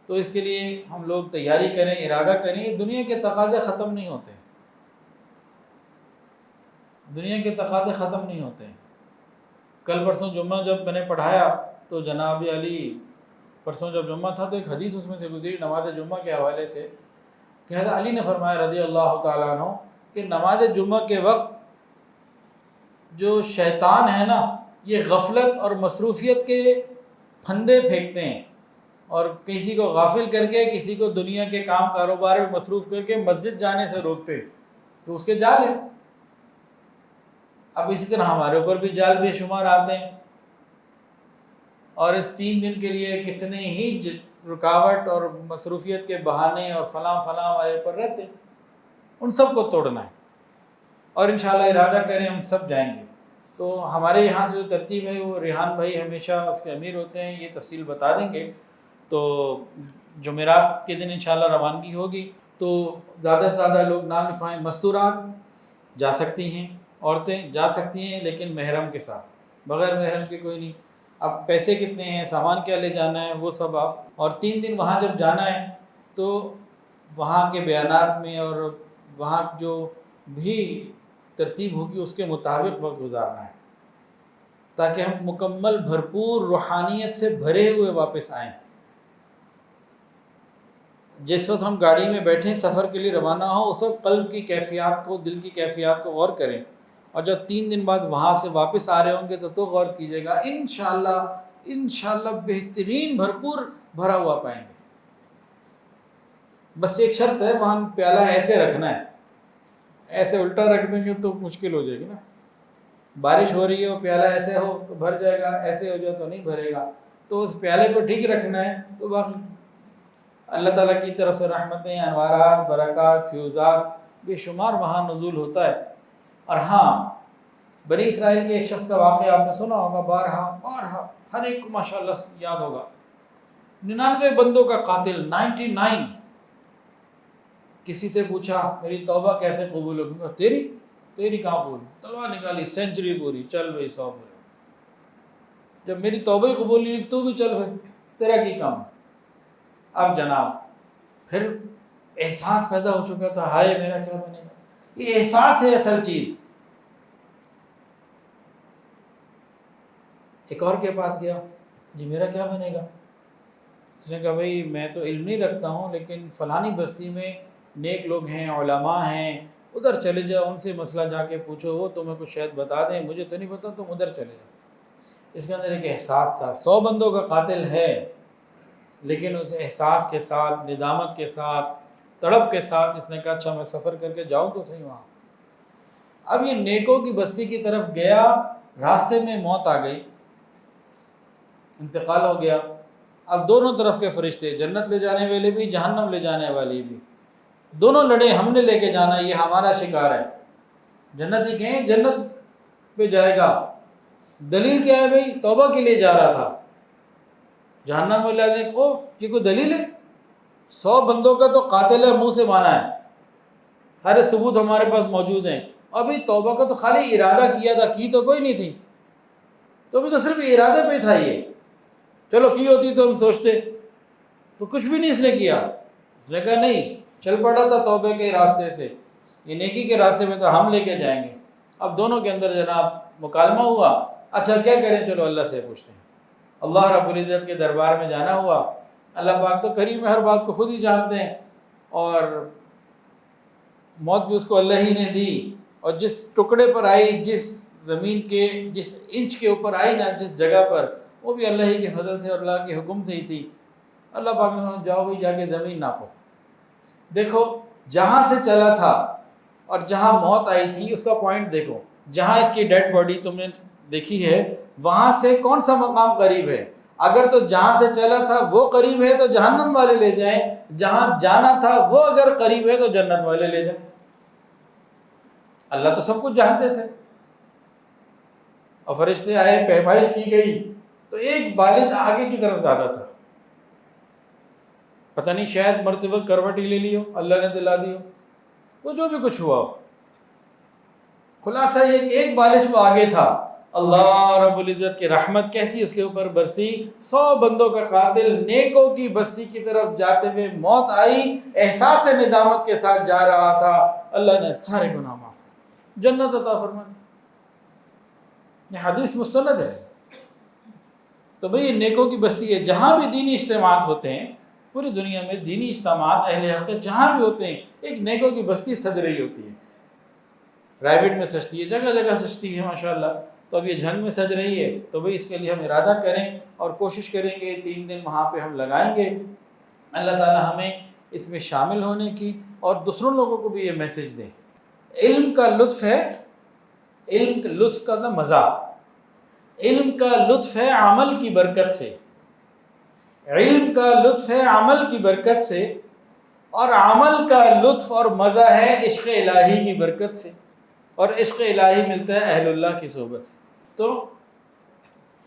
تو اس کے لیے ہم لوگ تیاری کریں، ارادہ کریں۔ دنیا کے تقاضے ختم نہیں ہوتے، دنیا کے تقاضے ختم نہیں ہوتے۔ کل پرسوں جمعہ جب میں نے پڑھایا تو جناب علی، پرسوں جب جمعہ تھا تو ایک حدیث اس میں سے گزری نماز جمعہ کے حوالے سے، کہ حضرت علی نے فرمایا رضی اللہ تعالیٰ عنہ کہ نماز جمعہ کے وقت جو شیطان ہے نا، یہ غفلت اور مصروفیت کے پھندے پھینکتے ہیں، اور کسی کو غافل کر کے، کسی کو دنیا کے کام کاروبار میں مصروف کر کے مسجد جانے سے روکتے ہیں، تو اس کے جال ہیں۔ اب اسی طرح ہمارے اوپر بھی جال بے شمار آتے ہیں، اور اس 3 دن کے لیے کتنے ہی رکاوٹ اور مصروفیت کے بہانے اور فلاں فلاں ہمارے اوپر رہتے ہیں، ان سب کو توڑنا ہے، اور انشاءاللہ ارادہ کریں ہم سب جائیں گے۔ تو ہمارے یہاں سے جو ترتیب ہے وہ ریحان بھائی ہمیشہ اس کے امیر ہوتے ہیں، یہ تفصیل بتا دیں گے۔ تو جمعرات کے دن انشاءاللہ روانگی ہوگی، تو زیادہ سے زیادہ لوگ نہ لکھوائیں۔ مستورات جا سکتی ہیں، عورتیں جا سکتی ہیں، لیکن محرم کے ساتھ، بغیر محرم کے کوئی نہیں۔ اب پیسے کتنے ہیں، سامان کیا لے جانا ہے، وہ سب آپ، اور 3 دن وہاں جب جانا ہے تو وہاں کے بیانات میں اور وہاں جو بھی ترتیب ہوگی اس کے مطابق وقت گزارنا ہے، تاکہ ہم مکمل بھرپور روحانیت سے بھرے ہوئے واپس آئیں۔ جس وقت ہم گاڑی میں بیٹھیں سفر کے لیے روانہ ہوں، اس وقت قلب کی کیفیات کو، دل کی کیفیات کو غور کریں، اور جب 3 دن بعد وہاں سے واپس آ رہے ہوں گے تو غور کیجیے گا، انشاءاللہ بہترین بھرپور بھرا ہوا پائیں گے۔ بس ایک شرط ہے، وہاں پیالہ ایسے رکھنا ہے، ایسے الٹا رکھ دیں گے تو مشکل ہو جائے گی نا، بارش ہو رہی ہے اور پیالہ ایسے ہو تو بھر جائے گا، ایسے ہو جائے تو نہیں بھرے گا، تو اس پیالے کو ٹھیک رکھنا ہے۔ تو باقی اللہ تعالیٰ کی طرف سے رحمتیں، انوارات، برکات، فیوزات بے شمار وہاں نزول ہوتا ہے۔ اور ہاں، بنی اسرائیل کے ایک شخص کا واقعہ آپ نے سنا ہوگا، بارہا ہر ایک کو ماشاءاللہ یاد ہوگا، 99 بندوں کا قاتل، 99۔ کسی سے پوچھا میری توبہ کیسے قبول ہوگی؟ تیری کہاں قبول؟ تلوار نکالی، سینچری پوری، چل بھائی 100 پورے۔ جب میری توبہ ہی قبول نہیں، تو بھی چل بھائی، تیرا کی کام ہے؟ اب جناب پھر احساس پیدا ہو چکا تھا، ہائے میرا کیا بنے گا۔ یہ احساس ہے اصل چیز، ایک اور کے پاس گیا، جی میرا کیا بنے گا؟ اس نے کہا بھائی میں تو علم نہیں رکھتا ہوں، لیکن فلانی بستی میں نیک لوگ ہیں، علماء ہیں، ادھر چلے جاؤ، ان سے مسئلہ جا کے پوچھو، وہ تمہیں کچھ شاید بتا دیں، مجھے تو نہیں پتا، تم ادھر چلے جاؤ۔ اس کے اندر ایک احساس تھا، 100 بندوں کا قاتل ہے، لیکن اس احساس کے ساتھ، ندامت کے ساتھ، تڑپ کے ساتھ اس نے کہا اچھا میں سفر کر کے جاؤں تو صحیح وہاں۔ اب یہ نیکوں کی بستی کی طرف گیا، راستے میں موت آ گئی، انتقال ہو گیا۔ اب دونوں طرف کے فرشتے، جنت لے جانے والے بھی، جہنم لے جانے والے بھی، دونوں لڑے، ہم نے لے کے جانا، یہ ہمارا شکار ہے۔ جنتی کہیں جنت پہ جائے گا، دلیل کیا ہے بھائی؟ توبہ کے لیے جا رہا تھا۔ جہنم والے نے کو یہ کوئی دلیل ہے؟ 100 بندوں کا تو قاتل ہے، منہ سے مانا ہے، سارے ثبوت ہمارے پاس موجود ہیں، ابھی توبہ کا تو خالی ارادہ کیا تھا، کی تو کوئی نہیں تھی، تو ابھی تو صرف ارادے پہ تھا یہ، چلو کی ہوتی تو ہم سوچتے، تو کچھ بھی نہیں اس نے کیا۔ اس نے کہا نہیں، چل پڑا تھا توبے کے راستے سے، یہ نیکی کے راستے میں تو ہم لے کے جائیں گے۔ اب دونوں کے اندر جناب مکالمہ ہوا، اچھا کیا کریں، چلو اللہ سے پوچھتے ہیں۔ اللہ رب العزت کے دربار میں جانا ہوا، اللہ پاک تو کریم ہے، ہر بات کو خود ہی جانتے ہیں، اور موت بھی اس کو اللہ ہی نے دی، اور جس ٹکڑے پر آئی، جس زمین کے جس انچ کے اوپر آئی نا، جس جگہ پر، وہ بھی اللہ ہی کے فضل سے اور اللہ کے حکم سے ہی تھی۔ اللہ پاک نے کہا جاؤ بھی جا کے زمین ناپو۔ دیکھو جہاں سے چلا تھا اور جہاں موت آئی تھی اس کا پوائنٹ دیکھو، جہاں اس کی ڈیڈ باڈی تم نے دیکھی ہے وہاں سے کون سا مقام قریب ہے؟ اگر تو جہاں سے چلا تھا وہ قریب ہے تو جہنم والے لے جائیں، جہاں جانا تھا وہ اگر قریب ہے تو جنت والے لے جائیں۔ اللہ تو سب کچھ جانتے تھے، اور فرشتے آئے، پیمائش کی گئی، تو ایک بالج آگے کی طرف زیادہ تھا، پتہ نہیں شاید مرتبہ کروٹ ہی لے لی ہو، اللہ نے دلا دی ہو، وہ جو بھی کچھ ہوا ہو، خلاصہ یہ کہ ایک بالش وہ آگے تھا۔ اللہ رب العزت کی رحمت کیسی اس کے اوپر برسی، 100 بندوں کا قاتل نیکوں کی بستی کی طرف جاتے ہوئے موت آئی، احساس ندامت کے ساتھ جا رہا تھا، اللہ نے سارے گناہ معاف کر، جنت عطا فرما دی۔ یہ حدیث مستند ہے۔ تو بھئی یہ نیکوں کی بستی ہے، جہاں بھی دینی اجتماعات ہوتے ہیں پوری دنیا میں، دینی اجتماعات اہل حق کے جہاں بھی ہوتے ہیں، ایک نیکوں کی بستی سج رہی ہوتی ہے، رائے گڑھ میں سجتی ہے، جگہ جگہ سجتی ہے ماشاءاللہ۔ تو اب یہ جھنگ میں سج رہی ہے، تو بھئی اس کے لیے ہم ارادہ کریں اور کوشش کریں گے 3 دن وہاں پہ ہم لگائیں گے۔ اللہ تعالی ہمیں اس میں شامل ہونے کی اور دوسروں لوگوں کو بھی یہ میسج دیں۔ علم کا لطف ہے، علم کا لطف کا مزہ، علم کا لطف ہے عمل کی برکت سے، علم کا لطف ہے عمل کی برکت سے، اور عمل کا لطف اور مزہ ہے عشق الہی کی برکت سے، اور عشق الہی ملتا ہے اہل اللہ کی صحبت سے۔ تو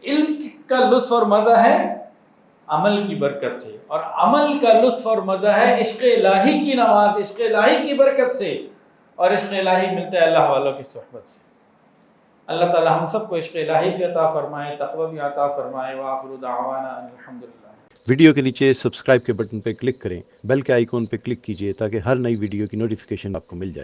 علم کا لطف اور مزہ ہے عمل کی برکت سے، اور عمل کا لطف اور مزہ ہے عشق الہی کی نماز، عشق الہی کی برکت سے، اور عشق الہی ملتا ہے اللہ والوں کی صحبت سے۔ اللہ تعالی ہم سب کو عشق الہی بھی عطا فرمائے، تقوی بھی عطا فرمائے، وآخر دعوانا ان الحمدللہ۔ ویڈیو کے نیچے سبسکرائب کے بٹن پہ کلک کریں، بیل کے آئیکن پہ کلک کیجئے تاکہ ہر نئی ویڈیو کی نوٹیفیکیشن آپ کو مل جائے۔